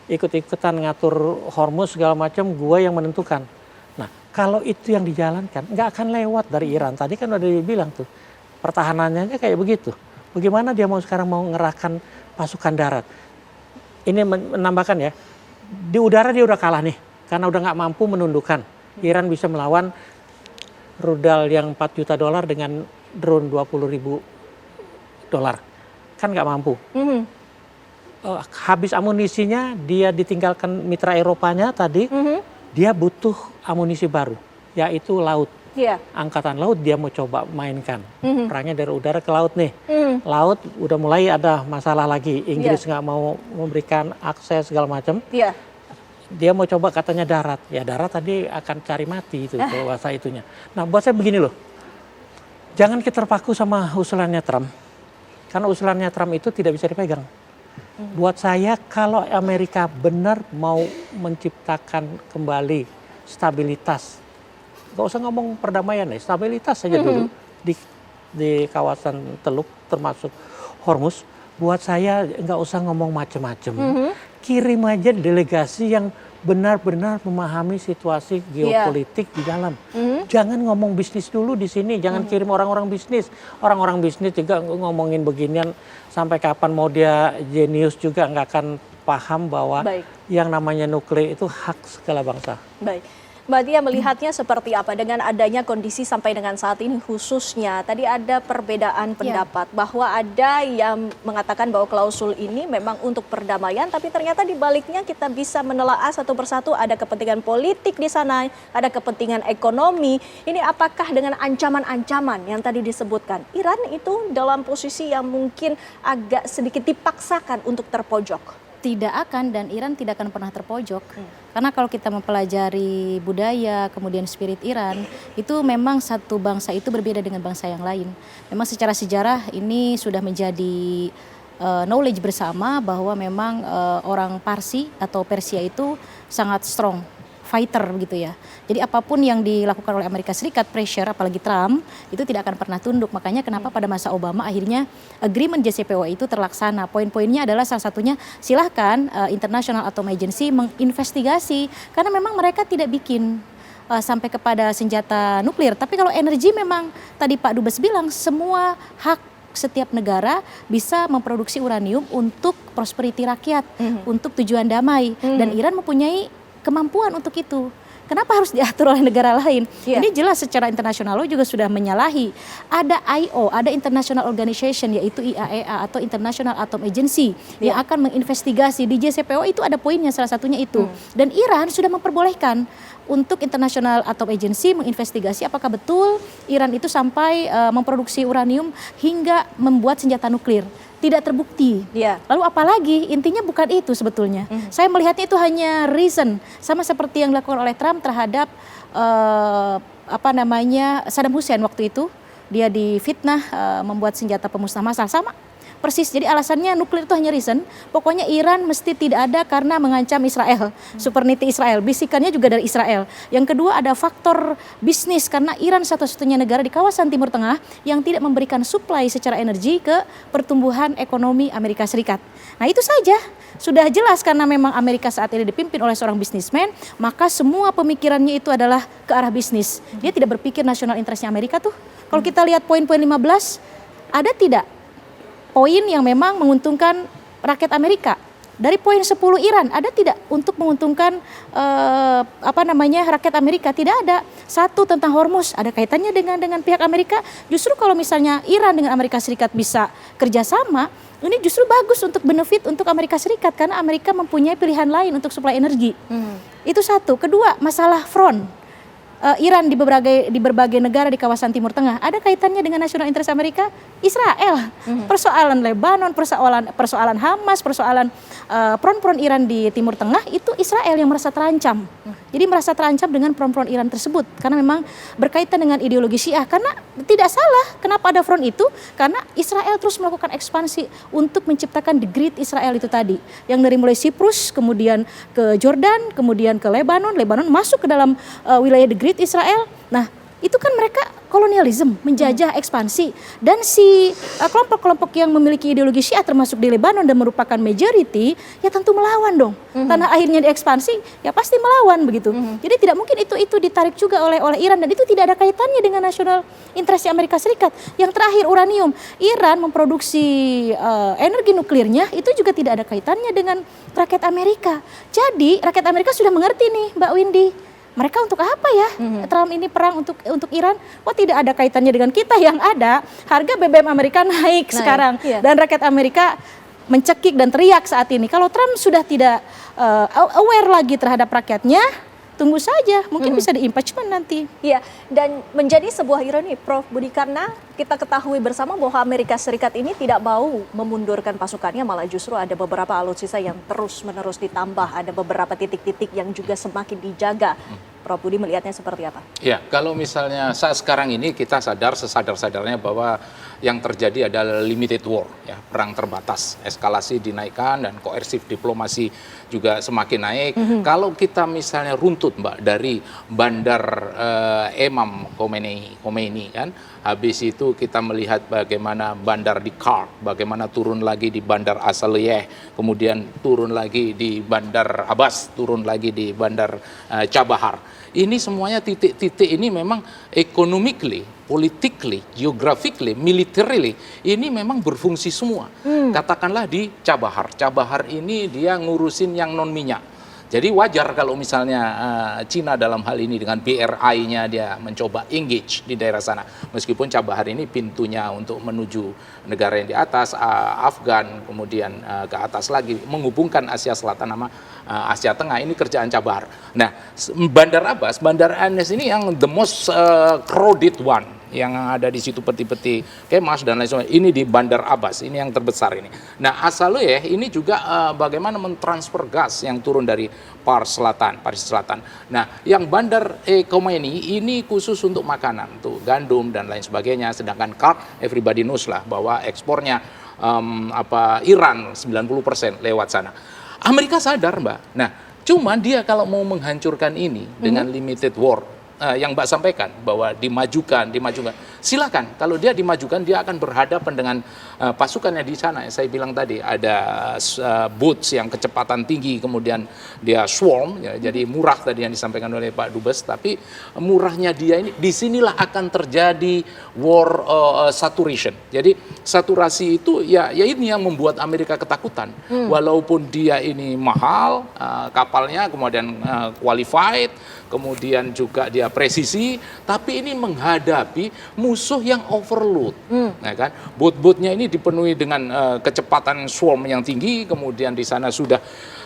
ikut-ikutan ngatur Hormuz segala macam, gue yang menentukan. Nah, kalau itu yang dijalankan, nggak akan lewat dari Iran. Tadi kan udah dibilang tuh, pertahanannya kayak begitu. Bagaimana dia sekarang mau ngerahkan pasukan darat? Ini menambahkan ya, di udara dia udah kalah nih, karena udah nggak mampu menundukkan. Iran bisa melawan rudal yang $4 juta dengan drone $20.000. Kan nggak mampu. Habis amunisinya, dia ditinggalkan mitra Eropanya tadi, dia butuh amunisi baru, yaitu laut. Angkatan laut dia mau coba mainkan. Perangnya dari udara ke laut nih. Laut udah mulai ada masalah lagi. Inggris nggak mau memberikan akses segala macam. Dia mau coba katanya darat. Ya darat tadi akan cari mati itu bahasa itunya. Nah buat saya begini loh. Jangan kita terpaku sama usulannya Trump. Karena usulannya Trump itu tidak bisa dipegang. Buat saya kalau Amerika benar mau menciptakan kembali stabilitas, gak usah ngomong perdamaian ya, stabilitas saja dulu di kawasan Teluk termasuk Hormuz. Buat saya nggak usah ngomong macem-macem. kirim aja delegasi yang benar-benar memahami situasi geopolitik di dalam. Jangan ngomong bisnis dulu di sini, jangan kirim orang-orang bisnis. Orang-orang bisnis juga ngomongin beginian, sampai kapan mau dia jenius juga nggak akan paham bahwa yang namanya nuklir itu hak segala bangsa. Baik. Mbak Tia melihatnya seperti apa dengan adanya kondisi sampai dengan saat ini khususnya? Tadi ada perbedaan pendapat bahwa ada yang mengatakan bahwa klausul ini memang untuk perdamaian, tapi ternyata di baliknya kita bisa menelaah satu persatu ada kepentingan politik di sana, ada kepentingan ekonomi. Ini apakah dengan ancaman-ancaman yang tadi disebutkan, Iran itu dalam posisi yang mungkin agak sedikit dipaksakan untuk terpojok? Tidak akan, dan Iran tidak akan pernah terpojok. Karena kalau kita mempelajari budaya, kemudian spirit Iran, itu memang satu bangsa itu berbeda dengan bangsa yang lain. Memang secara sejarah ini sudah menjadi knowledge bersama bahwa memang orang Parsi atau Persia itu sangat strong fighter gitu ya. Jadi apapun yang dilakukan oleh Amerika Serikat, pressure apalagi Trump, itu tidak akan pernah tunduk. Makanya kenapa pada masa Obama akhirnya agreement JCPOA itu terlaksana. Poin-poinnya adalah salah satunya silahkan International Atomic Agency menginvestigasi, karena memang mereka tidak bikin sampai kepada senjata nuklir. Tapi kalau energi memang tadi Pak Dubes bilang semua hak setiap negara bisa memproduksi uranium untuk prosperity rakyat, untuk tujuan damai. Dan Iran mempunyai kemampuan untuk itu. Kenapa harus diatur oleh negara lain? Ini jelas secara internasional juga sudah menyalahi. Ada IO, ada International Organization yaitu IAEA atau International Atomic Agency yang akan menginvestigasi. Di JCPOA itu ada poinnya, salah satunya itu. Dan Iran sudah memperbolehkan untuk International Atomic Agency menginvestigasi apakah betul Iran itu sampai memproduksi uranium hingga membuat senjata nuklir. Tidak terbukti. Lalu apalagi intinya bukan itu sebetulnya. Saya melihatnya itu hanya reason, sama seperti yang dilakukan oleh Trump terhadap Saddam Hussein waktu itu. Dia difitnah membuat senjata pemusnah massal, sama persis. Jadi alasannya nuklir itu hanya reason. Pokoknya Iran mesti tidak ada karena mengancam Israel, sovereignty Israel. Bisikannya juga dari Israel. Yang kedua ada faktor bisnis, karena Iran satu-satunya negara di kawasan Timur Tengah yang tidak memberikan supply secara energi ke pertumbuhan ekonomi Amerika Serikat. Nah itu saja sudah jelas, karena memang Amerika saat ini dipimpin oleh seorang bisnismen, maka semua pemikirannya itu adalah ke arah bisnis. Dia tidak berpikir nasional interestnya Amerika tuh. Kalau kita lihat poin-poin 15, ada tidak poin yang memang menguntungkan rakyat Amerika? Dari poin 10 Iran, ada tidak untuk menguntungkan rakyat Amerika? Tidak ada. Satu tentang Hormuz, ada kaitannya dengan pihak Amerika. Justru kalau misalnya Iran dengan Amerika Serikat bisa kerjasama, ini justru bagus untuk benefit untuk Amerika Serikat, karena Amerika mempunyai pilihan lain untuk suplai energi. Itu satu. Kedua, masalah front. Iran di berbagai negara di kawasan Timur Tengah, ada kaitannya dengan nasional interest Amerika? Israel. Persoalan Lebanon, persoalan Hamas, persoalan front-front Iran di Timur Tengah, itu Israel yang merasa terancam. Jadi merasa terancam dengan front-front Iran tersebut, karena memang berkaitan dengan ideologi Syiah. Karena tidak salah kenapa ada front itu, karena Israel terus melakukan ekspansi untuk menciptakan the Great Israel itu tadi, yang dari mulai Siprus, kemudian ke Jordan, kemudian ke Lebanon masuk ke dalam wilayah the Great Israel. Nah, itu kan mereka kolonialisme, menjajah, ekspansi. Dan si kelompok-kelompok yang memiliki ideologi Syiah termasuk di Lebanon dan merupakan majority, ya tentu melawan dong. Tanah airnya diekspansi, ya pasti melawan begitu. Jadi tidak mungkin itu ditarik juga oleh Iran, dan itu tidak ada kaitannya dengan nasional interest Amerika Serikat. Yang terakhir uranium, Iran memproduksi energi nuklirnya itu juga tidak ada kaitannya dengan rakyat Amerika. Jadi rakyat Amerika sudah mengerti nih, Mbak Windy. Mereka untuk apa ya Trump ini perang untuk Iran? Oh, tidak ada kaitannya dengan kita. Yang ada harga BBM Amerika naik sekarang. Dan rakyat Amerika mencekik dan teriak saat ini. Kalau Trump sudah tidak aware lagi terhadap rakyatnya, tunggu saja, mungkin bisa di-impeachment nanti. Iya, dan menjadi sebuah ironi, Prof Budi, karena kita ketahui bersama bahwa Amerika Serikat ini tidak mau memundurkan pasukannya, malah justru ada beberapa alutsista yang terus-menerus ditambah, ada beberapa titik-titik yang juga semakin dijaga. Prof Budi melihatnya seperti apa? Ya, kalau misalnya saat sekarang ini kita sesadar-sadarnya bahwa yang terjadi adalah limited war, ya, perang terbatas, eskalasi dinaikkan dan koersif diplomasi juga semakin naik. Kalau kita misalnya runtut, Mbak, dari bandar Imam Khomeini kan, habis itu kita melihat bagaimana bandar di Kart, bagaimana turun lagi di bandar Asaliyeh, kemudian turun lagi di bandar Abbas, turun lagi di bandar Chabahar. Ini semuanya titik-titik ini memang economically, politically, geographically, militarily, ini memang berfungsi semua. Katakanlah di Chabahar. Chabahar ini dia ngurusin yang non-minyak. Jadi wajar kalau misalnya Cina dalam hal ini dengan BRI-nya dia mencoba engage di daerah sana. Meskipun Chabahar ini pintunya untuk menuju negara yang di atas, Afgan, kemudian ke atas lagi, menghubungkan Asia Selatan sama Asia Tengah, ini kerjaan Chabahar. Nah, Bandar Abbas, Bandar Anes ini yang the most crowded one, yang ada di situ peti-peti kemas dan lain sebagainya. Ini di Bandar Abbas, ini yang terbesar ini. Nah, Asaliyeh ini juga bagaimana mentransfer gas yang turun dari Paris Selatan. Nah, yang Bandar Khomeini ini khusus untuk makanan, untuk gandum dan lain sebagainya. Sedangkan Kart, everybody knows lah bahwa ekspornya Iran 90% lewat sana. Amerika sadar, Mbak. Nah, cuman dia kalau mau menghancurkan ini dengan limited war, yang Mbak sampaikan bahwa dimajukan, silakan. Kalau dia dimajukan, dia akan berhadapan dengan pasukannya di sana. Saya bilang tadi ada boats yang kecepatan tinggi, kemudian dia swarm, ya, jadi murah tadi yang disampaikan oleh Pak Dubes. Tapi murahnya dia ini, disinilah akan terjadi war saturation. Jadi saturasi itu ya ini yang membuat Amerika ketakutan. Walaupun dia ini mahal kapalnya, kemudian qualified, kemudian juga dia presisi, tapi ini menghadapi musuh yang overload, ya kan? Boat-boatnya ini dipenuhi dengan kecepatan swarm yang tinggi, kemudian di sana sudah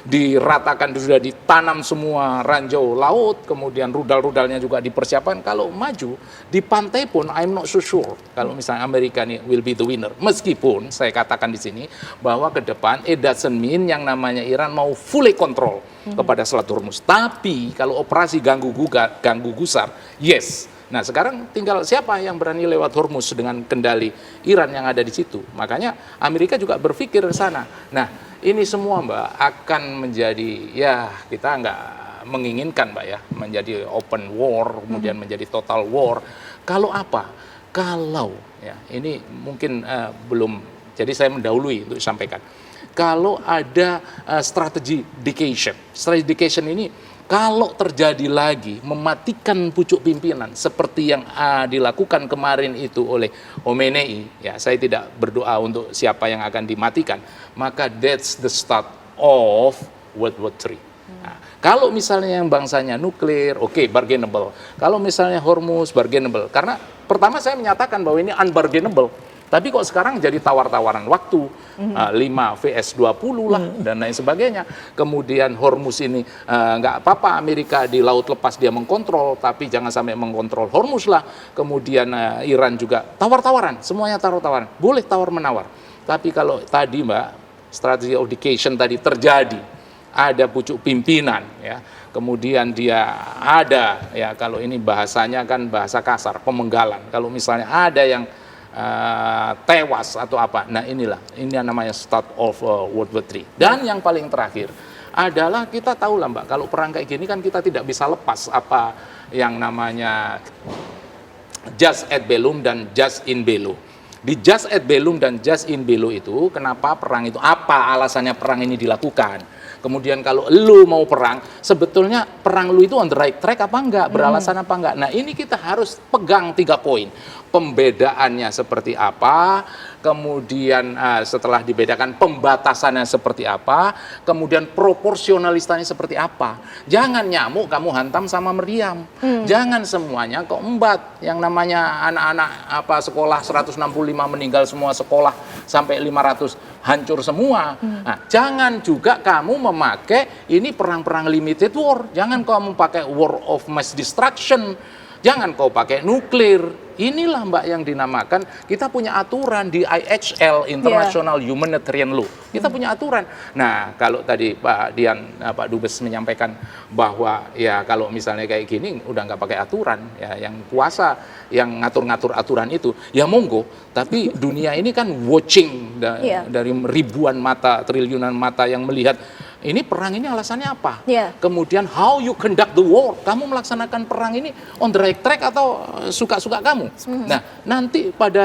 diratakan, sudah ditanam semua ranjau laut, kemudian rudal-rudalnya juga dipersiapkan. Kalau maju di pantai pun, I'm not so sure kalau misalnya Amerika ini will be the winner. Meskipun saya katakan di sini bahwa ke depan it doesn't mean yang namanya Iran mau fully control kepada Selat Hormuz. Tapi kalau operasi ganggu gusar, yes. Nah, sekarang tinggal siapa yang berani lewat Hormuz dengan kendali Iran yang ada di situ. Makanya Amerika juga berpikir ke sana. Nah, ini semua, Mbak, akan menjadi, ya kita nggak menginginkan, Mbak, ya, menjadi open war, kemudian menjadi total war. Kalau apa? Kalau, ya, ini mungkin belum, jadi saya mendahului untuk disampaikan. Kalau ada strategi decation. Strategi decation ini kalau terjadi lagi mematikan pucuk pimpinan seperti yang dilakukan kemarin itu oleh Khomeini, ya saya tidak berdoa untuk siapa yang akan dimatikan, maka that's the start of World War III. Nah, kalau misalnya yang bangsanya nuklir, oke, bargainable. Kalau misalnya Hormuz, bargainable. Karena pertama saya menyatakan bahwa ini unbargainable. Tapi kok sekarang jadi tawar-tawaran waktu, 5 vs 20 lah, dan lain sebagainya. Kemudian Hormuz ini nggak apa-apa Amerika di laut lepas dia mengkontrol, tapi jangan sampai mengkontrol Hormuz lah. Kemudian Iran juga tawar-tawaran, semuanya tawar-tawaran. Boleh tawar-menawar. Tapi kalau tadi, Mbak, strategi of decation tadi terjadi, ada pucuk pimpinan, ya. Kemudian dia ada, ya kalau ini bahasanya kan bahasa kasar, pemenggalan. Kalau misalnya ada yang tewas atau apa. Nah, ini yang namanya start of World War III. Dan yang paling terakhir adalah kita tahu lah, Mbak, kalau perang kayak gini kan kita tidak bisa lepas apa yang namanya jus et bellum dan jus in bello. Di jus et bellum dan jus in bello itu, kenapa perang itu, apa alasannya perang ini dilakukan? Kemudian kalau lu mau perang, sebetulnya perang lu itu on the right track apa enggak, beralasan apa enggak. Nah, ini kita harus pegang 3 poin. Pembedaannya seperti apa, kemudian setelah dibedakan pembatasannya seperti apa, kemudian proporsionalitasnya seperti apa. Jangan nyamuk kamu hantam sama meriam. Jangan semuanya kok embat. Yang namanya anak-anak sekolah 165 meninggal semua sekolah sampai 500 hancur semua. Nah, jangan juga kamu memakai ini perang-perang limited war. Jangan kamu pakai war of mass destruction. Jangan kau pakai nuklir. Inilah Mbak yang dinamakan, kita punya aturan di IHL, International Humanitarian Law. Kita punya aturan. Nah, kalau tadi Pak Dubes menyampaikan bahwa ya kalau misalnya kayak gini udah nggak pakai aturan, ya yang kuasa yang ngatur-ngatur aturan itu, ya monggo. Tapi dunia ini kan watching dari ribuan mata, triliunan mata yang melihat ini perang ini alasannya apa? Kemudian how you conduct the war? Kamu melaksanakan perang ini on the right track atau suka-suka kamu? Nah, nanti pada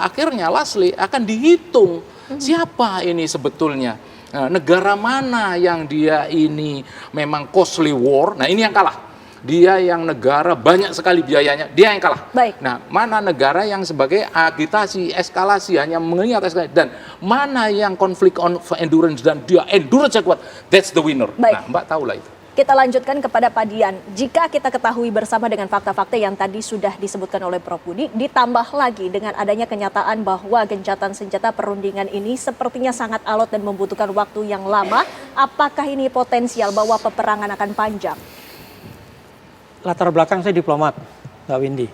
akhirnya lastly akan dihitung siapa ini sebetulnya. Nah, negara mana yang dia ini memang costly war? Nah, ini yang kalah. Dia yang negara banyak sekali biayanya, dia yang kalah. Baik. Nah, mana negara yang sebagai agitasi, eskalasi, hanya mengingat eskalasi, dan mana yang konflik on endurance dan dia endurance kuat, that's the winner. Baik. Nah, Mbak tahulah itu. Kita lanjutkan kepada Pak Dian. Jika kita ketahui bersama dengan fakta-fakta yang tadi sudah disebutkan oleh Prof. Budi, ditambah lagi dengan adanya kenyataan bahwa gencatan senjata perundingan ini sepertinya sangat alot dan membutuhkan waktu yang lama, apakah ini potensial bahwa peperangan akan panjang? Latar belakang saya diplomat, Mbak Windy.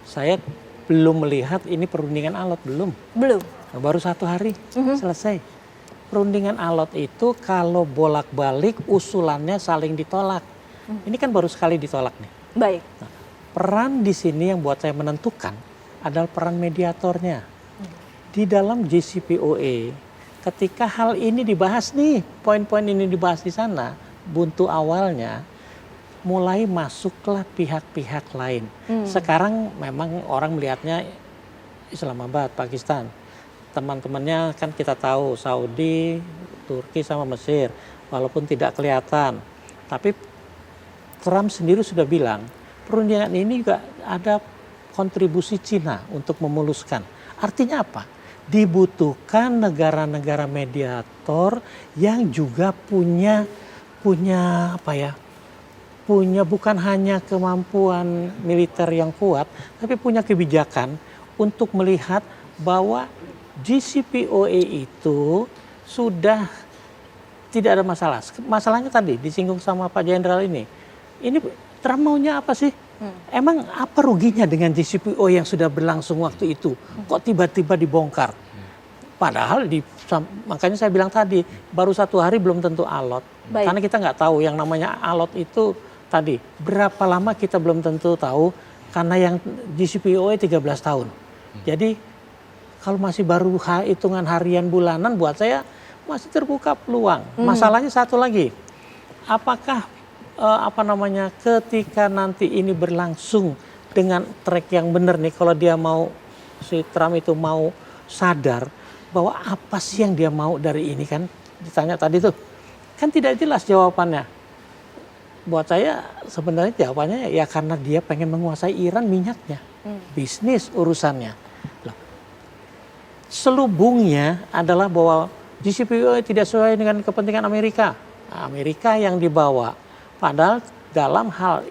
Saya belum melihat ini perundingan alot, belum. Nah, baru 1 hari selesai. Perundingan alot itu kalau bolak-balik usulannya saling ditolak. Ini kan baru sekali ditolak nih. Baik. Nah, peran di sini yang buat saya menentukan adalah peran mediatornya. Di dalam JCPOA, ketika hal ini dibahas nih, poin-poin ini dibahas di sana, buntu awalnya mulai masuklah pihak-pihak lain. Sekarang memang orang melihatnya Islamabad, Pakistan. Teman-temannya kan kita tahu Saudi, Turki sama Mesir. Walaupun tidak kelihatan. Tapi Trump sendiri sudah bilang perundingan ini juga ada kontribusi Cina untuk memuluskan. Artinya apa? Dibutuhkan negara-negara mediator yang juga punya apa ya? Punya bukan hanya kemampuan militer yang kuat, tapi punya kebijakan untuk melihat bahwa JCPOA itu sudah tidak ada masalah. Masalahnya tadi disinggung sama Pak Jenderal ini. Ini Trump maunya apa sih? Emang apa ruginya dengan JCPOA yang sudah berlangsung waktu itu? Kok tiba-tiba dibongkar? Padahal makanya saya bilang tadi, baru 1 hari belum tentu alot. Karena kita nggak tahu yang namanya alot itu tadi, berapa lama kita belum tentu tahu, karena yang JCPOA 13 tahun. Jadi kalau masih baru hitungan harian bulanan, buat saya masih terbuka peluang. Masalahnya satu lagi, apakah ketika nanti ini berlangsung dengan track yang benar nih, kalau dia mau, si Trump itu mau sadar bahwa apa sih yang dia mau dari ini, kan ditanya tadi tuh, kan tidak jelas jawabannya. Buat saya sebenarnya jawabannya ya karena dia pengen menguasai Iran minyaknya, bisnis urusannya. Loh, selubungnya adalah bahwa JCPOA tidak sesuai dengan kepentingan Amerika. Nah, Amerika yang dibawa. Padahal dalam hal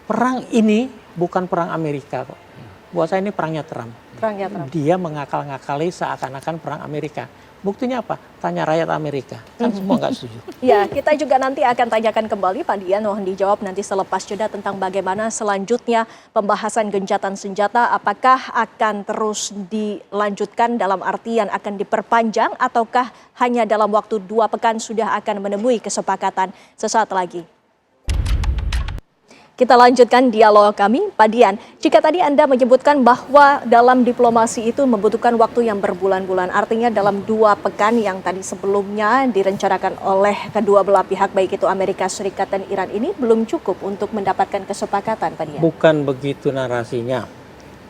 perang ini bukan perang Amerika kok. Buat saya ini perangnya Trump. Dia mengakal-ngakali seakan-akan perang Amerika. Buktinya apa? Tanya rakyat Amerika. Kan semua nggak setuju. Ya, kita juga nanti akan tanyakan kembali Pak Dian, mohon dijawab nanti selepas jeda tentang bagaimana selanjutnya pembahasan gencatan senjata. Apakah akan terus dilanjutkan dalam artian akan diperpanjang ataukah hanya dalam waktu 2 pekan sudah akan menemui kesepakatan? Sesaat lagi. Kita lanjutkan dialog kami, Pak Dian. Jika tadi Anda menyebutkan bahwa dalam diplomasi itu membutuhkan waktu yang berbulan-bulan, artinya dalam 2 pekan yang tadi sebelumnya direncanakan oleh kedua belah pihak, baik itu Amerika Serikat dan Iran, ini belum cukup untuk mendapatkan kesepakatan, Pak Dian? Bukan begitu narasinya.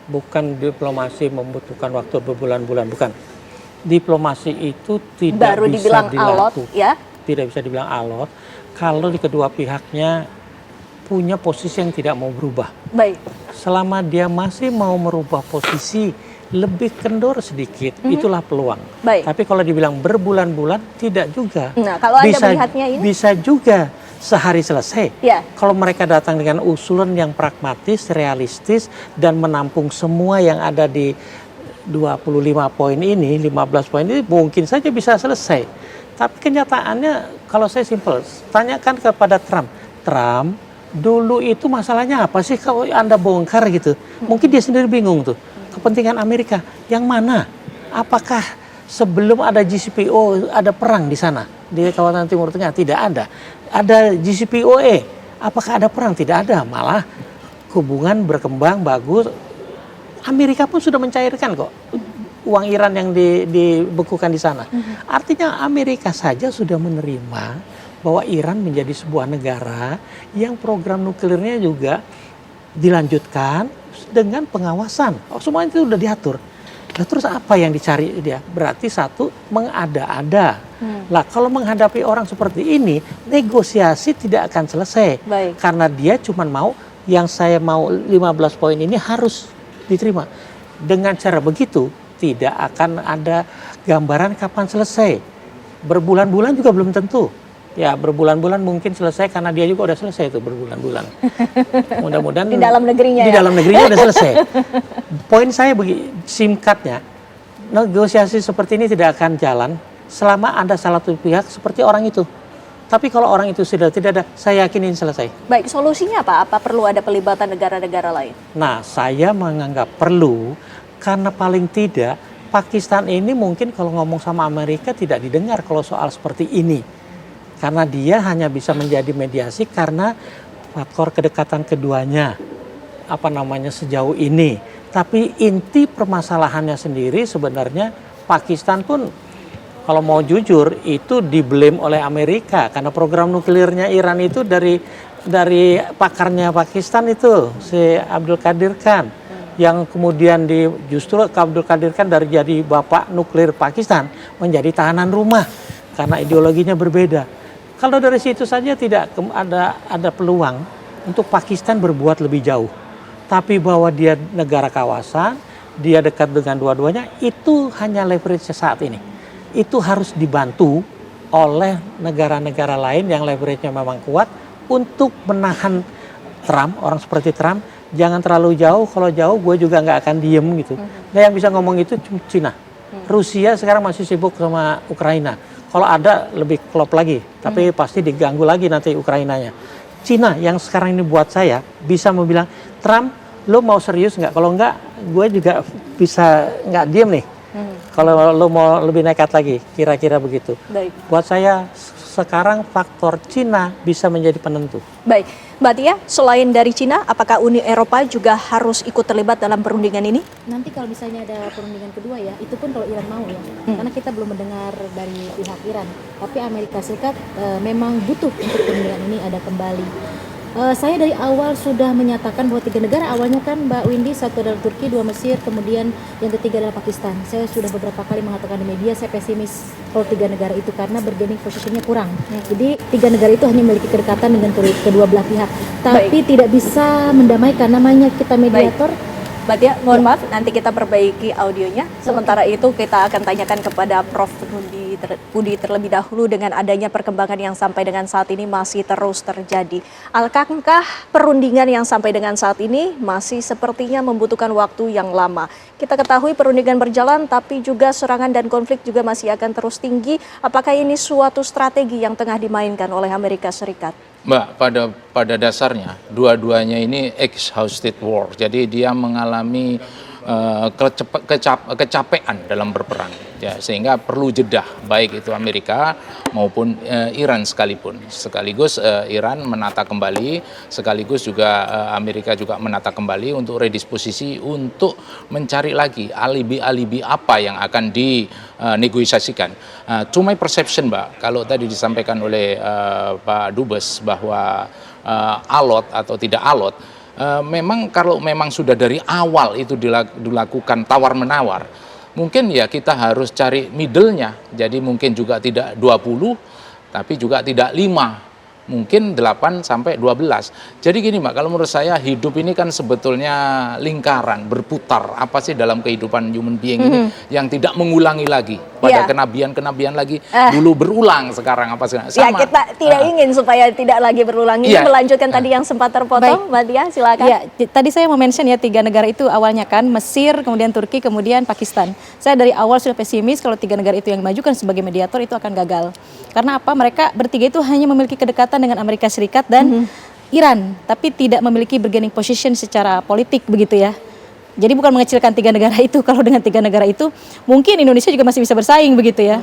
Bukan diplomasi membutuhkan waktu berbulan-bulan, bukan. Diplomasi itu tidak baru bisa dibilang dilakukan. Alot, ya? Tidak bisa dibilang alot kalau di kedua pihaknya punya posisi yang tidak mau berubah. Baik. Selama dia masih mau merubah posisi lebih kendor sedikit, itulah peluang. Baik. Tapi kalau dibilang berbulan-bulan, tidak juga. Nah, kalau Anda melihatnya ini? Bisa juga sehari selesai. Ya. Kalau mereka datang dengan usulan yang pragmatis, realistis, dan menampung semua yang ada di 25 poin ini, 15 poin ini, mungkin saja bisa selesai. Tapi kenyataannya, kalau saya simpel, tanyakan kepada Trump. Trump, dulu itu masalahnya apa sih kalau Anda bongkar gitu? Mungkin dia sendiri bingung tuh. Kepentingan Amerika yang mana? Apakah sebelum ada JCPOA ada perang di sana di kawasan Timur Tengah? Tidak ada. Ada JCPOA. Apakah ada perang? Tidak ada. Malah hubungan berkembang bagus. Amerika pun sudah mencairkan kok uang Iran yang dibekukan di sana. Artinya Amerika saja sudah menerima bahwa Iran menjadi sebuah negara yang program nuklirnya juga dilanjutkan dengan pengawasan. Semuanya itu sudah diatur. Nah, terus apa yang dicari dia? Berarti satu, mengada-ada. Lah kalau menghadapi orang seperti ini, negosiasi tidak akan selesai. Baik. Karena dia cuma mau, yang saya mau 15 poin ini harus diterima. Dengan cara begitu, tidak akan ada gambaran kapan selesai. Berbulan-bulan juga belum tentu. Ya berbulan-bulan mungkin selesai karena dia juga udah selesai itu berbulan-bulan. Mudah-mudahan Di dalam negerinya di ya? dalam negerinya udah selesai. Poin saya singkatnya, negosiasi seperti ini tidak akan jalan selama ada salah satu pihak seperti orang itu. Tapi kalau orang itu sudah tidak ada, saya yakin ini selesai. Baik, solusinya apa? Apa perlu ada pelibatan negara-negara lain? Nah, saya menganggap perlu karena paling tidak Pakistan ini mungkin kalau ngomong sama Amerika tidak didengar kalau soal seperti ini. Karena dia hanya bisa menjadi mediasi karena faktor kedekatan keduanya sejauh ini. Tapi inti permasalahannya sendiri sebenarnya Pakistan pun kalau mau jujur itu diblame oleh Amerika karena program nuklirnya Iran itu dari pakarnya Pakistan itu si Abdul Qadir Khan yang kemudian justru Abdul Qadir Khan dari jadi bapak nuklir Pakistan menjadi tahanan rumah karena ideologinya berbeda. Kalau dari situ saja tidak ada peluang untuk Pakistan berbuat lebih jauh. Tapi bahwa dia negara kawasan, dia dekat dengan dua-duanya, itu hanya leverage saat ini. Itu harus dibantu oleh negara-negara lain yang leverage-nya memang kuat untuk menahan Trump, orang seperti Trump. Jangan terlalu jauh, kalau jauh gue juga nggak akan diem gitu. Nah yang bisa ngomong itu Cina. Rusia sekarang masih sibuk sama Ukraina. Kalau ada lebih klop lagi, tapi pasti diganggu lagi nanti Ukrainanya. Cina yang sekarang ini buat saya bisa mau bilang, Trump, lo mau serius nggak? Kalau nggak, gue juga bisa nggak diem nih. Kalau lo mau lebih nekat lagi, kira-kira begitu. Baik. Buat saya sekarang faktor Cina bisa menjadi penentu. Baik, Mbak Tia, selain dari Cina, apakah Uni Eropa juga harus ikut terlibat dalam perundingan ini? Nanti kalau misalnya ada perundingan kedua ya, itu pun kalau Iran mau ya, karena kita belum mendengar dari pihak Iran. Tapi Amerika Serikat memang butuh untuk perundingan ini ada kembali. Saya dari awal sudah menyatakan bahwa 3 negara, awalnya kan Mbak Windy, satu adalah Turki, 2 Mesir, kemudian yang ketiga adalah Pakistan. Saya sudah beberapa kali mengatakan di media, saya pesimis kalau 3 negara itu karena bargaining posisinya kurang. Jadi 3 negara itu hanya memiliki kedekatan dengan kedua belah pihak, tapi tidak bisa mendamaikan. Namanya kita mediator. Mbak Tia, mohon maaf, nanti kita perbaiki audionya. Sementara itu kita akan tanyakan kepada Prof. Budi terlebih dahulu dengan adanya perkembangan yang sampai dengan saat ini masih terus terjadi. Akankah perundingan yang sampai dengan saat ini masih sepertinya membutuhkan waktu yang lama? Kita ketahui perundingan berjalan, tapi juga serangan dan konflik juga masih akan terus tinggi. Apakah ini suatu strategi yang tengah dimainkan oleh Amerika Serikat? Mbak, pada dasarnya dua-duanya ini exhausted war. Jadi dia mengalami kecapean dalam berperang. Ya, sehingga perlu jeda, baik itu Amerika maupun Iran sekalipun. Sekaligus Iran menata kembali, sekaligus juga Amerika juga menata kembali untuk redisposisi untuk mencari lagi alibi-alibi apa yang akan dinegosiasikan. To my perception, Mbak, kalau tadi disampaikan oleh Pak Dubes bahwa alot atau tidak alot, memang kalau memang sudah dari awal itu dilakukan tawar-menawar, mungkin ya kita harus cari middle-nya. Jadi mungkin juga tidak 20, tapi juga tidak 5. Mungkin 8 sampai 12. Jadi gini Mbak, kalau menurut saya hidup ini kan sebetulnya lingkaran, berputar. Apa sih dalam kehidupan human being ini yang tidak mengulangi lagi. Pada kenabian-kenabian lagi dulu berulang sekarang apa sih? Ya, kita tidak ingin supaya tidak lagi berulang. Ini melanjutkan tadi yang sempat terpotong. Mbak Tia, silakan. Ya, tadi saya mau mention ya 3 negara itu awalnya kan Mesir, kemudian Turki, kemudian Pakistan. Saya dari awal sudah pesimis kalau 3 negara itu yang dimajukan sebagai mediator itu akan gagal. Karena apa? Mereka bertiga itu hanya memiliki kedekatan dengan Amerika Serikat dan Iran, tapi tidak memiliki bargaining position secara politik begitu ya. Jadi bukan mengecilkan 3 negara itu, kalau dengan 3 negara itu mungkin Indonesia juga masih bisa bersaing begitu ya.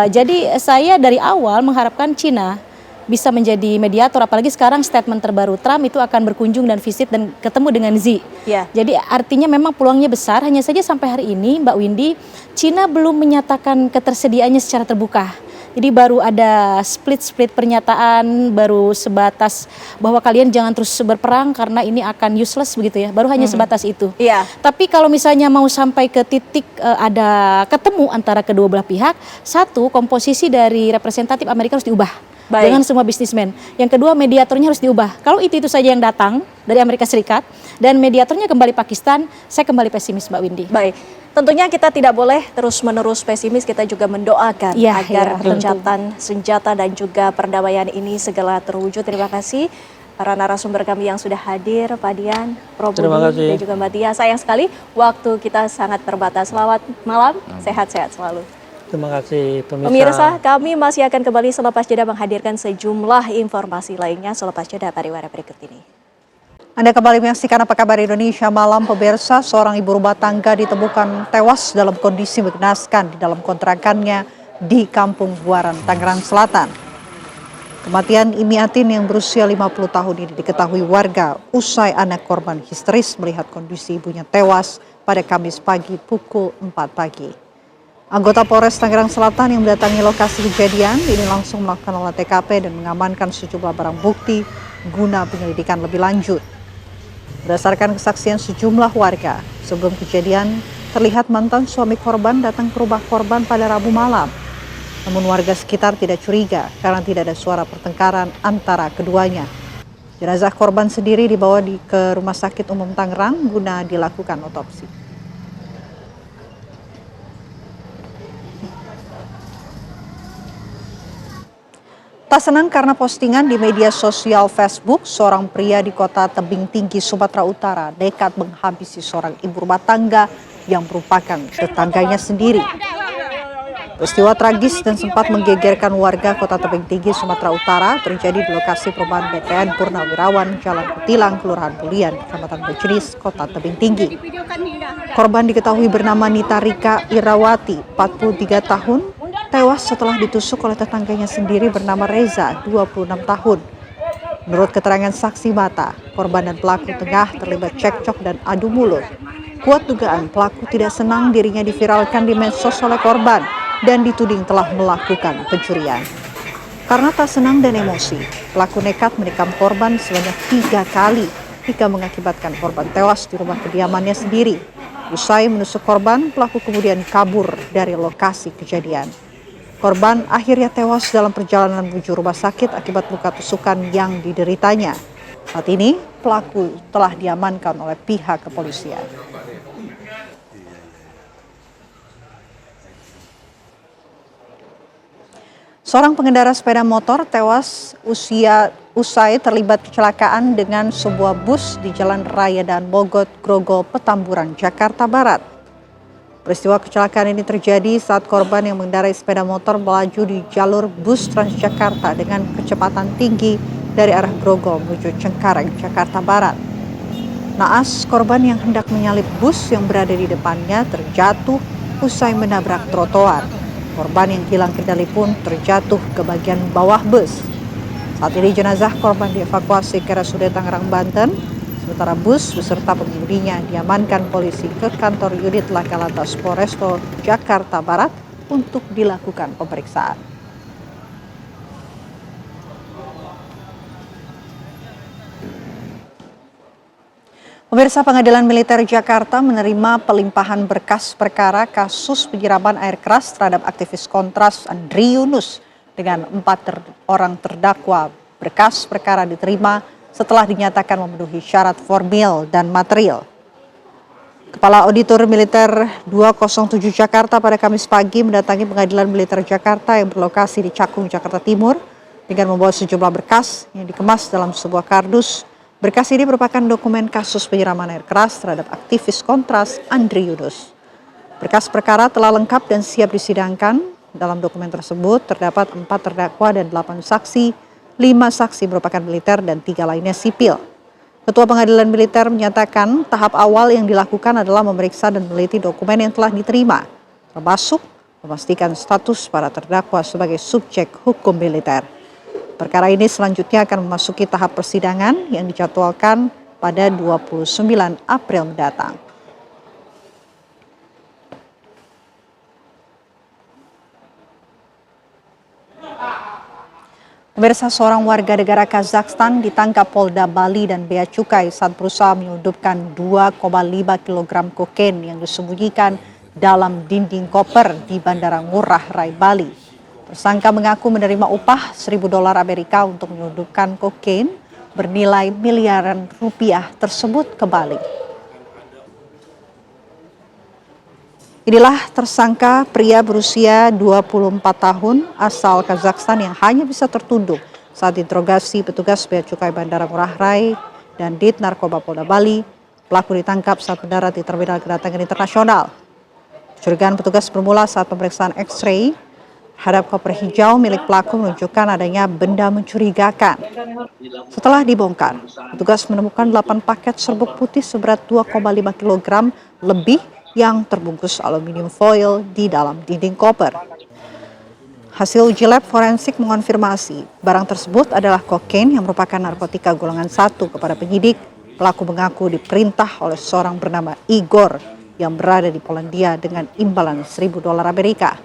Jadi saya dari awal mengharapkan Cina bisa menjadi mediator, apalagi sekarang statement terbaru Trump itu akan berkunjung dan visit dan ketemu dengan Xi. Ya. Jadi artinya memang peluangnya besar, hanya saja sampai hari ini Mbak Windy, Cina belum menyatakan ketersediaannya secara terbuka. Jadi baru ada split pernyataan, baru sebatas bahwa kalian jangan terus berperang karena ini akan useless begitu ya, baru hanya sebatas itu. Iya. Tapi kalau misalnya mau sampai ke titik ada ketemu antara kedua belah pihak, satu, komposisi dari representatif Amerika harus diubah. Baik. Dengan semua bisnismen. Yang kedua, mediatornya harus diubah. Kalau itu saja yang datang dari Amerika Serikat dan mediatornya kembali Pakistan, saya kembali pesimis Mbak Windy. Baik, tentunya kita tidak boleh terus-menerus pesimis, kita juga mendoakan agar gencatan senjata dan juga perdamaian ini segera terwujud. Terima kasih para narasumber kami yang sudah hadir, Pak Dian, Prof. Budi, dan juga Mbak Tia. Sayang sekali waktu kita sangat terbatas. Selamat malam, sehat-sehat selalu. Terima kasih Pemirsa, kami masih akan kembali selepas jeda menghadirkan sejumlah informasi lainnya selepas jeda pariwara berikut ini. Anda kembali menyaksikan Apa Kabar Indonesia Malam. Pemirsa, seorang ibu rumah tangga ditemukan tewas dalam kondisi mengenaskan di dalam kontrakannya di Kampung Buaran, Tangerang Selatan. Kematian Imiatin yang berusia 50 tahun ini diketahui warga usai anak korban histeris melihat kondisi ibunya tewas pada Kamis pagi pukul 4 pagi. Anggota Polres Tangerang Selatan yang mendatangi lokasi kejadian ini langsung melakukan olah TKP dan mengamankan sejumlah barang bukti guna penyelidikan lebih lanjut. Berdasarkan kesaksian sejumlah warga, sebelum kejadian terlihat mantan suami korban datang ke rumah korban pada Rabu malam. Namun warga sekitar tidak curiga karena tidak ada suara pertengkaran antara keduanya. Jenazah korban sendiri dibawa ke Rumah Sakit Umum Tangerang guna dilakukan otopsi. Tak senang karena postingan di media sosial Facebook, seorang pria di kota Tebing Tinggi, Sumatera Utara nekat menghabisi seorang ibu rumah tangga yang merupakan tetangganya sendiri. Peristiwa tragis dan sempat menggegerkan warga kota Tebing Tinggi, Sumatera Utara terjadi di lokasi perumahan BTN Purnawirawan, Jalan Kutilang, Kelurahan Bulian, Kecamatan Bejenis, kota Tebing Tinggi. Korban diketahui bernama Nita Rika Irawati, 43 tahun, tewas setelah ditusuk oleh tetangganya sendiri bernama Reza, 26 tahun. Menurut keterangan saksi mata, korban dan pelaku tengah terlibat cekcok dan adu mulut. Kuat dugaan pelaku tidak senang dirinya diviralkan di medsos oleh korban dan dituding telah melakukan pencurian. Karena tak senang dan emosi, pelaku nekat menikam korban sebanyak 3 kali hingga mengakibatkan korban tewas di rumah kediamannya sendiri. Usai menusuk korban, pelaku kemudian kabur dari lokasi kejadian. Korban akhirnya tewas dalam perjalanan menuju rumah sakit akibat luka tusukan yang dideritanya. Saat ini pelaku telah diamankan oleh pihak kepolisian. Seorang pengendara sepeda motor tewas usai terlibat kecelakaan dengan sebuah bus di Jalan Raya dan Mogot, Grogol, Petamburan, Jakarta Barat. Peristiwa kecelakaan ini terjadi saat korban yang mengendarai sepeda motor melaju di jalur bus Transjakarta dengan kecepatan tinggi dari arah Grogol menuju Cengkareng, Jakarta Barat. Naas, korban yang hendak menyalip bus yang berada di depannya terjatuh usai menabrak trotoar. Korban yang hilang kendali pun terjatuh ke bagian bawah bus. Saat ini jenazah korban dievakuasi ke RSUD Tangerang, Banten. Sementara bus beserta pengemudinya diamankan polisi ke kantor unit Laka Lantas Polresto Jakarta Barat untuk dilakukan pemeriksaan. Pemirsa, Pengadilan Militer Jakarta menerima pelimpahan berkas perkara kasus penyiraman air keras terhadap aktivis Kontras Andri Yunus dengan 4 orang terdakwa. Berkas perkara diterima setelah dinyatakan memenuhi syarat formil dan material. Kepala Auditor Militer 207 Jakarta pada Kamis pagi mendatangi Pengadilan Militer Jakarta yang berlokasi di Cakung, Jakarta Timur dengan membawa sejumlah berkas yang dikemas dalam sebuah kardus. Berkas ini merupakan dokumen kasus penyiraman air keras terhadap aktivis Kontras Andri Yunus. Berkas perkara telah lengkap dan siap disidangkan. Dalam dokumen tersebut terdapat 4 terdakwa dan 8 saksi 5 saksi merupakan militer dan 3 lainnya sipil. Ketua Pengadilan Militer menyatakan tahap awal yang dilakukan adalah memeriksa dan meneliti dokumen yang telah diterima, termasuk memastikan status para terdakwa sebagai subjek hukum militer. Perkara ini selanjutnya akan memasuki tahap persidangan yang dijadwalkan pada 29 April mendatang. Pemirsa, seorang warga negara Kazakhstan ditangkap Polda Bali dan Bea Cukai saat berusaha menyelundupkan 2,5 kg kokain yang disembunyikan dalam dinding koper di Bandara Ngurah Rai, Bali. Tersangka mengaku menerima upah $1.000 Amerika untuk menyelundupkan kokain bernilai miliaran rupiah tersebut ke Bali. Inilah tersangka pria berusia 24 tahun asal Kazakhstan yang hanya bisa tertunduk saat interogasi petugas Bea Cukai Bandara Ngurah Rai dan Dit Narkoba Polda Bali. Pelaku ditangkap saat mendarat di Terminal Kedatangan Internasional. Curigaan petugas bermula saat pemeriksaan X-ray terhadap koper hijau milik pelaku menunjukkan adanya benda mencurigakan. Setelah dibongkar, petugas menemukan 8 paket serbuk putih seberat 2,5 kg lebih yang terbungkus aluminium foil di dalam dinding koper. Hasil uji lab forensik mengonfirmasi barang tersebut adalah kokain yang merupakan narkotika golongan 1 kepada penyidik. Pelaku mengaku diperintah oleh seorang bernama Igor yang berada di Polandia dengan imbalan $1.000 Amerika.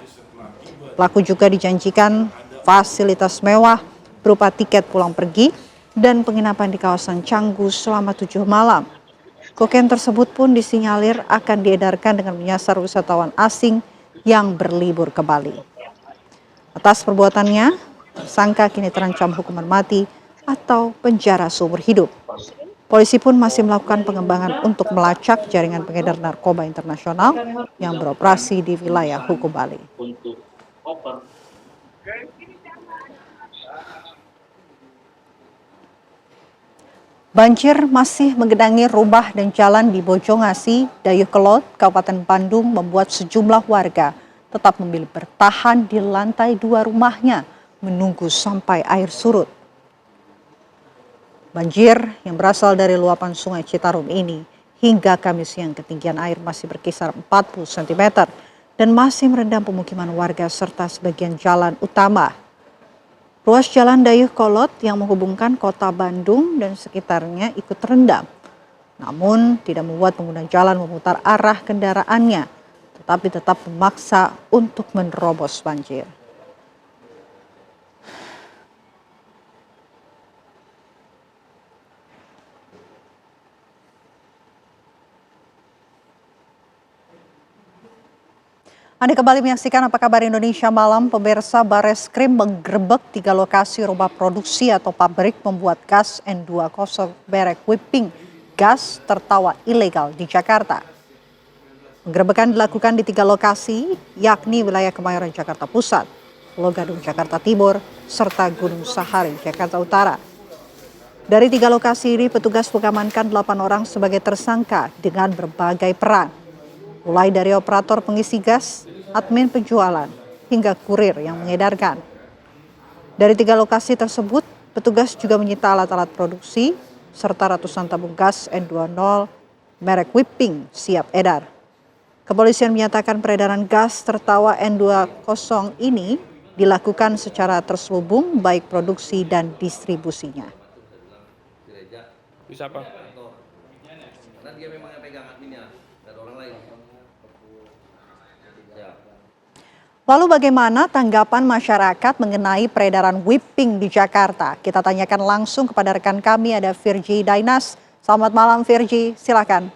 Pelaku juga dijanjikan fasilitas mewah berupa tiket pulang pergi dan penginapan di kawasan Canggu selama 7 malam. Kokain tersebut pun disinyalir akan diedarkan dengan menyasar wisatawan asing yang berlibur ke Bali. Atas perbuatannya, tersangka kini terancam hukuman mati atau penjara seumur hidup. Polisi pun masih melakukan pengembangan untuk melacak jaringan pengedar narkoba internasional yang beroperasi di wilayah hukum Bali. Banjir masih menggenangi rumah dan jalan di Bojongasi, Dayeuhkolot, Kabupaten Bandung membuat sejumlah warga tetap memilih bertahan di lantai 2 rumahnya menunggu sampai air surut. Banjir yang berasal dari luapan Sungai Citarum ini hingga Kamis siang ketinggian air masih berkisar 40 cm dan masih merendam pemukiman warga serta sebagian jalan utama. Ruas jalan Dayeuhkolot yang menghubungkan kota Bandung dan sekitarnya ikut terendam. Namun tidak membuat pengguna jalan memutar arah kendaraannya, tetapi tetap memaksa untuk menerobos banjir. Anda kembali menyaksikan Apa Kabar Indonesia Malam. Pemirsa, Bareskrim menggerebek 3 lokasi rumah produksi atau pabrik membuat gas N2O merek Whipping gas tertawa ilegal di Jakarta. Penggerebekan dilakukan di 3 lokasi, yakni wilayah Kemayoran Jakarta Pusat, Pulau Gadung Jakarta Timur, serta Gunung Sahari Jakarta Utara. Dari 3 lokasi ini, petugas mengamankan 8 orang sebagai tersangka dengan berbagai peran, mulai dari operator pengisi gas, admin penjualan, hingga kurir yang mengedarkan. Dari 3 lokasi tersebut, petugas juga menyita alat-alat produksi, serta ratusan tabung gas N2O merek Whipping siap edar. Kepolisian menyatakan peredaran gas tertawa N2O ini dilakukan secara terselubung baik produksi dan distribusinya. Bisa apa? Lalu bagaimana tanggapan masyarakat mengenai peredaran whipping di Jakarta? Kita tanyakan langsung kepada rekan kami, ada Virgi Dainas. Selamat malam Virgi, silakan.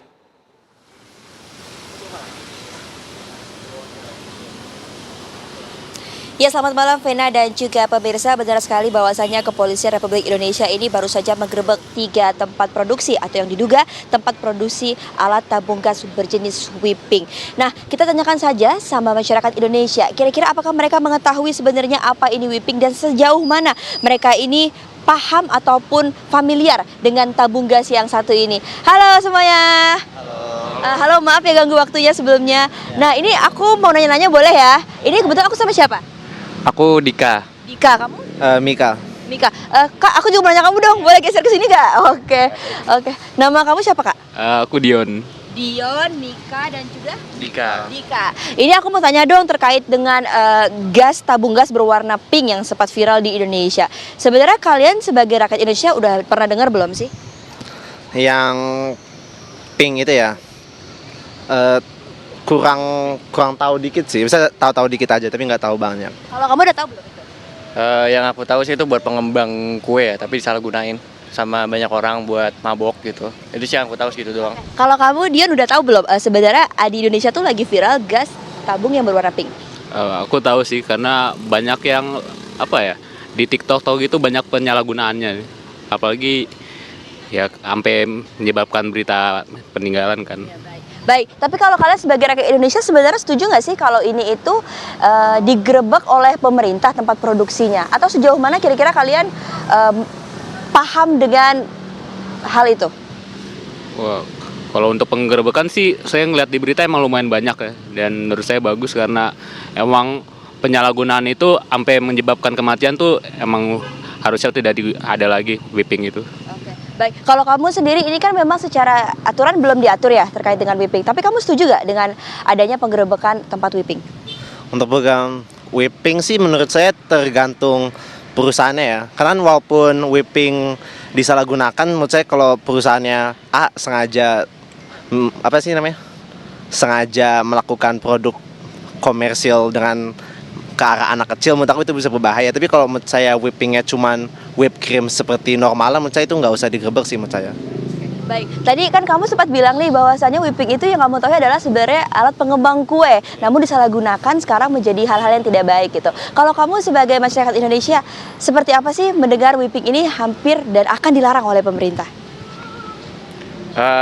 Ya, selamat malam Vena dan juga pemirsa. Benar sekali bahwasannya Kepolisian Republik Indonesia ini baru saja menggerebek 3 tempat produksi atau yang diduga tempat produksi alat tabung gas berjenis Whipping. Nah, kita tanyakan saja sama masyarakat Indonesia, kira-kira apakah mereka mengetahui sebenarnya apa ini Whipping dan sejauh mana mereka ini paham ataupun familiar dengan tabung gas yang satu ini. Halo semuanya. Halo, maaf ya ganggu waktunya sebelumnya. Nah, ini aku mau nanya-nanya boleh ya? Ini kebetulan aku sama siapa? Aku Dika. Dika, kamu? Mika. Mika, Kak, aku juga mau nanya kamu dong, boleh geser ke sini nggak? Oke. Nama kamu siapa, Kak? Aku Dion. Dion, Mika, dan juga Dika. Ini aku mau tanya dong terkait dengan tabung gas berwarna pink yang sempat viral di Indonesia. Sebenarnya kalian sebagai rakyat Indonesia udah pernah dengar belum sih? Yang pink itu ya, kurang tahu dikit sih. Bisa tahu dikit aja, tapi nggak tahu banyak. Kalau kamu udah tahu belum itu? Yang aku tahu sih itu buat pengembang kue ya, tapi disalahgunain sama banyak orang buat mabok gitu. Itu sih yang aku tahu segitu doang. Kalau kamu, Dion, udah tahu belum? Sebenarnya di Indonesia tuh lagi viral gas tabung yang berwarna pink. Aku tahu sih karena banyak yang di TikTok tahu gitu banyak penyalahgunaannya. Apalagi ya sampai menyebabkan berita peninggalan kan. Ya, baik, tapi kalau kalian sebagai rakyat Indonesia sebenarnya setuju nggak sih kalau ini itu digerebek oleh pemerintah tempat produksinya? Atau sejauh mana kira-kira kalian paham dengan hal itu? Wah, kalau untuk penggerebekan sih saya ngeliat di berita emang lumayan banyak ya. Dan menurut saya bagus karena emang penyalahgunaan itu sampai menyebabkan kematian tuh emang harusnya tidak ada lagi whipping itu. Baik, kalau kamu sendiri ini kan memang secara aturan belum diatur ya terkait dengan whipping. Tapi kamu setuju nggak dengan adanya penggerebekan tempat whipping? Untuk program whipping sih menurut saya tergantung perusahaannya ya. Karena walaupun whipping disalahgunakan, menurut saya kalau perusahaannya sengaja sengaja melakukan produk komersil dengan ke arah anak kecil, menurut aku itu bisa berbahaya. Tapi kalau menurut saya whippingnya cuman whipped cream seperti normal, menurut saya itu nggak usah digerebek sih menurut saya. Baik, tadi kan kamu sempat bilang nih bahwasannya whipping itu yang kamu tahu adalah sebenarnya alat pengembang kue, namun disalahgunakan sekarang menjadi hal-hal yang tidak baik gitu. Kalau kamu sebagai masyarakat Indonesia, seperti apa sih mendengar whipping ini hampir dan akan dilarang oleh pemerintah?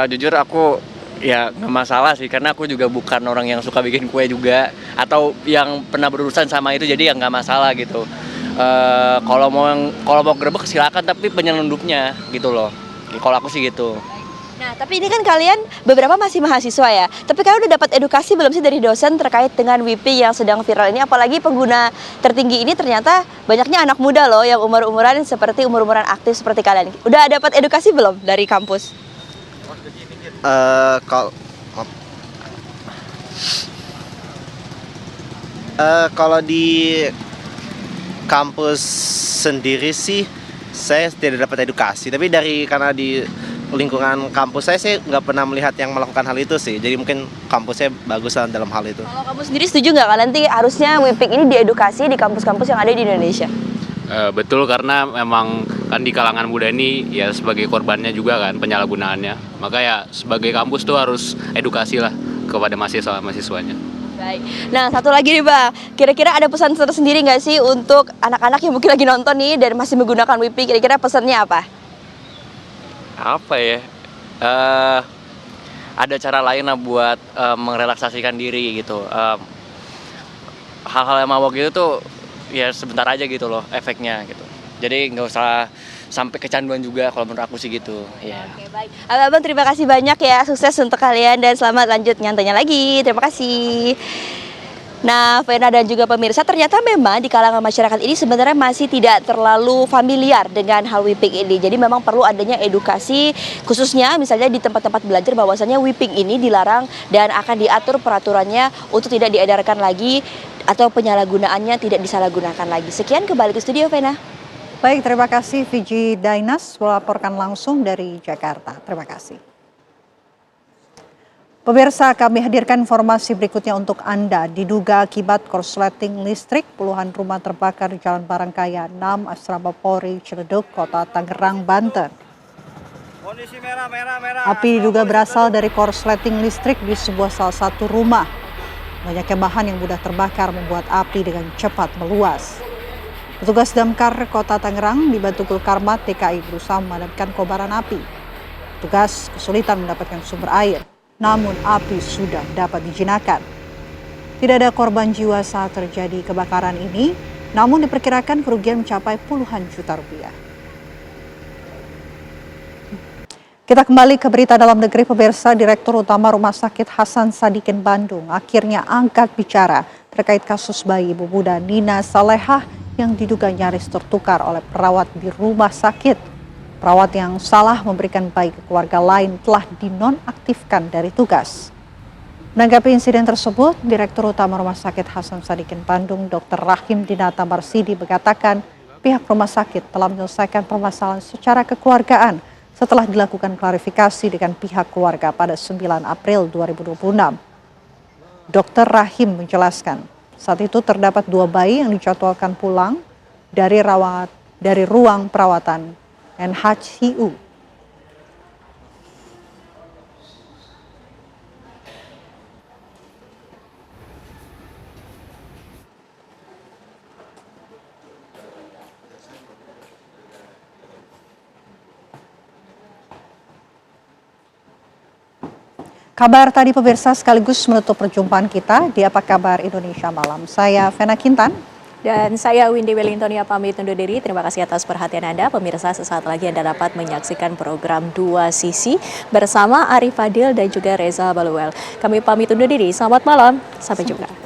Jujur aku ya nggak masalah sih, karena aku juga bukan orang yang suka bikin kue juga atau yang pernah berurusan sama itu, jadi ya nggak masalah gitu. Kalau mau gerebek silakan, tapi penyelundupnya gitu loh. Kalau aku sih gitu. Nah, tapi ini kan kalian beberapa masih mahasiswa ya. Tapi kalian udah dapat edukasi belum sih dari dosen terkait dengan whipping yang sedang viral ini? Apalagi pengguna tertinggi ini ternyata banyaknya anak muda loh yang umur-umuran seperti umur-umuran aktif seperti kalian. Udah dapat edukasi belum dari kampus? Kalau di kampus sendiri sih saya tidak dapat edukasi, tapi karena di lingkungan kampus saya nggak pernah melihat yang melakukan hal itu sih. Jadi mungkin kampusnya bagus dalam hal itu. Kalau kamu sendiri setuju nggak nanti harusnya whipping ini diedukasi di kampus-kampus yang ada di Indonesia? Betul, karena memang kan di kalangan muda ini ya sebagai korbannya juga kan penyalahgunaannya. Maka ya sebagai kampus tuh harus edukasi lah kepada mahasiswanya. Baik. Nah, satu lagi nih Bang, kira-kira ada pesan tersendiri nggak sih untuk anak-anak yang mungkin lagi nonton nih dan masih menggunakan whipping? Kira-kira pesannya apa? Apa ya? Ada cara lain lah buat merelaksasikan diri gitu. Hal-hal yang mabok gitu tuh ya sebentar aja gitu loh efeknya gitu. Jadi nggak usah sampai kecanduan juga kalau menurut aku sih gitu. Ya. Oke, baik. Abang terima kasih banyak ya, sukses untuk kalian dan selamat lanjut nyantainya lagi. Terima kasih. Nah, Vena dan juga pemirsa, ternyata memang di kalangan masyarakat ini sebenarnya masih tidak terlalu familiar dengan hal whipping ini. Jadi memang perlu adanya edukasi, khususnya misalnya di tempat-tempat belajar bahwasanya whipping ini dilarang dan akan diatur peraturannya untuk tidak diedarkan lagi atau penyalahgunaannya tidak disalahgunakan lagi. Sekian, kembali ke studio Vena. Baik, terima kasih Fiji Dainas melaporkan langsung dari Jakarta. Terima kasih. Pemirsa, kami hadirkan informasi berikutnya untuk Anda. Diduga akibat korsleting listrik, puluhan rumah terbakar di Jalan Barangkaya 6, Asrama Polri, Ciledug, Kota Tangerang, Banten. Kondisi merah. Api diduga berasal dari korsleting listrik di sebuah salah satu rumah. Banyaknya bahan yang mudah terbakar membuat api dengan cepat meluas. Petugas damkar Kota Tangerang dibantu Gulkarmat DKI berusaha memadamkan kobaran api. Petugas kesulitan mendapatkan sumber air, namun api sudah dapat dijinakkan. Tidak ada korban jiwa saat terjadi kebakaran ini, namun diperkirakan kerugian mencapai puluhan juta rupiah. Kita kembali ke berita dalam negeri, pemirsa. Direktur Utama Rumah Sakit Hasan Sadikin Bandung akhirnya angkat bicara terkait kasus bayi ibu muda Nina Salehah yang diduga nyaris tertukar oleh perawat di rumah sakit. Perawat yang salah memberikan bayi ke keluarga lain telah dinonaktifkan dari tugas. Menanggapi insiden tersebut, Direktur Utama Rumah Sakit Hasan Sadikin Bandung, Dr. Rahim Dinata Marsidi mengatakan pihak rumah sakit telah menyelesaikan permasalahan secara kekeluargaan setelah dilakukan klarifikasi dengan pihak keluarga pada 9 April 2026. Dr. Rahim menjelaskan, saat itu terdapat 2 bayi yang dijadwalkan pulang dari ruang perawatan NHCU. Kabar tadi pemirsa sekaligus menutup perjumpaan kita di Apa Kabar Indonesia Malam. Saya Vena Kintan. Dan saya Windy Wellingtonia pamit undur diri. Terima kasih atas perhatian Anda. Pemirsa, sesaat lagi Anda dapat menyaksikan program 2 Sisi bersama Arif Fadil dan juga Reza Baluel. Kami pamit undur diri. Selamat malam. Sampai jumpa.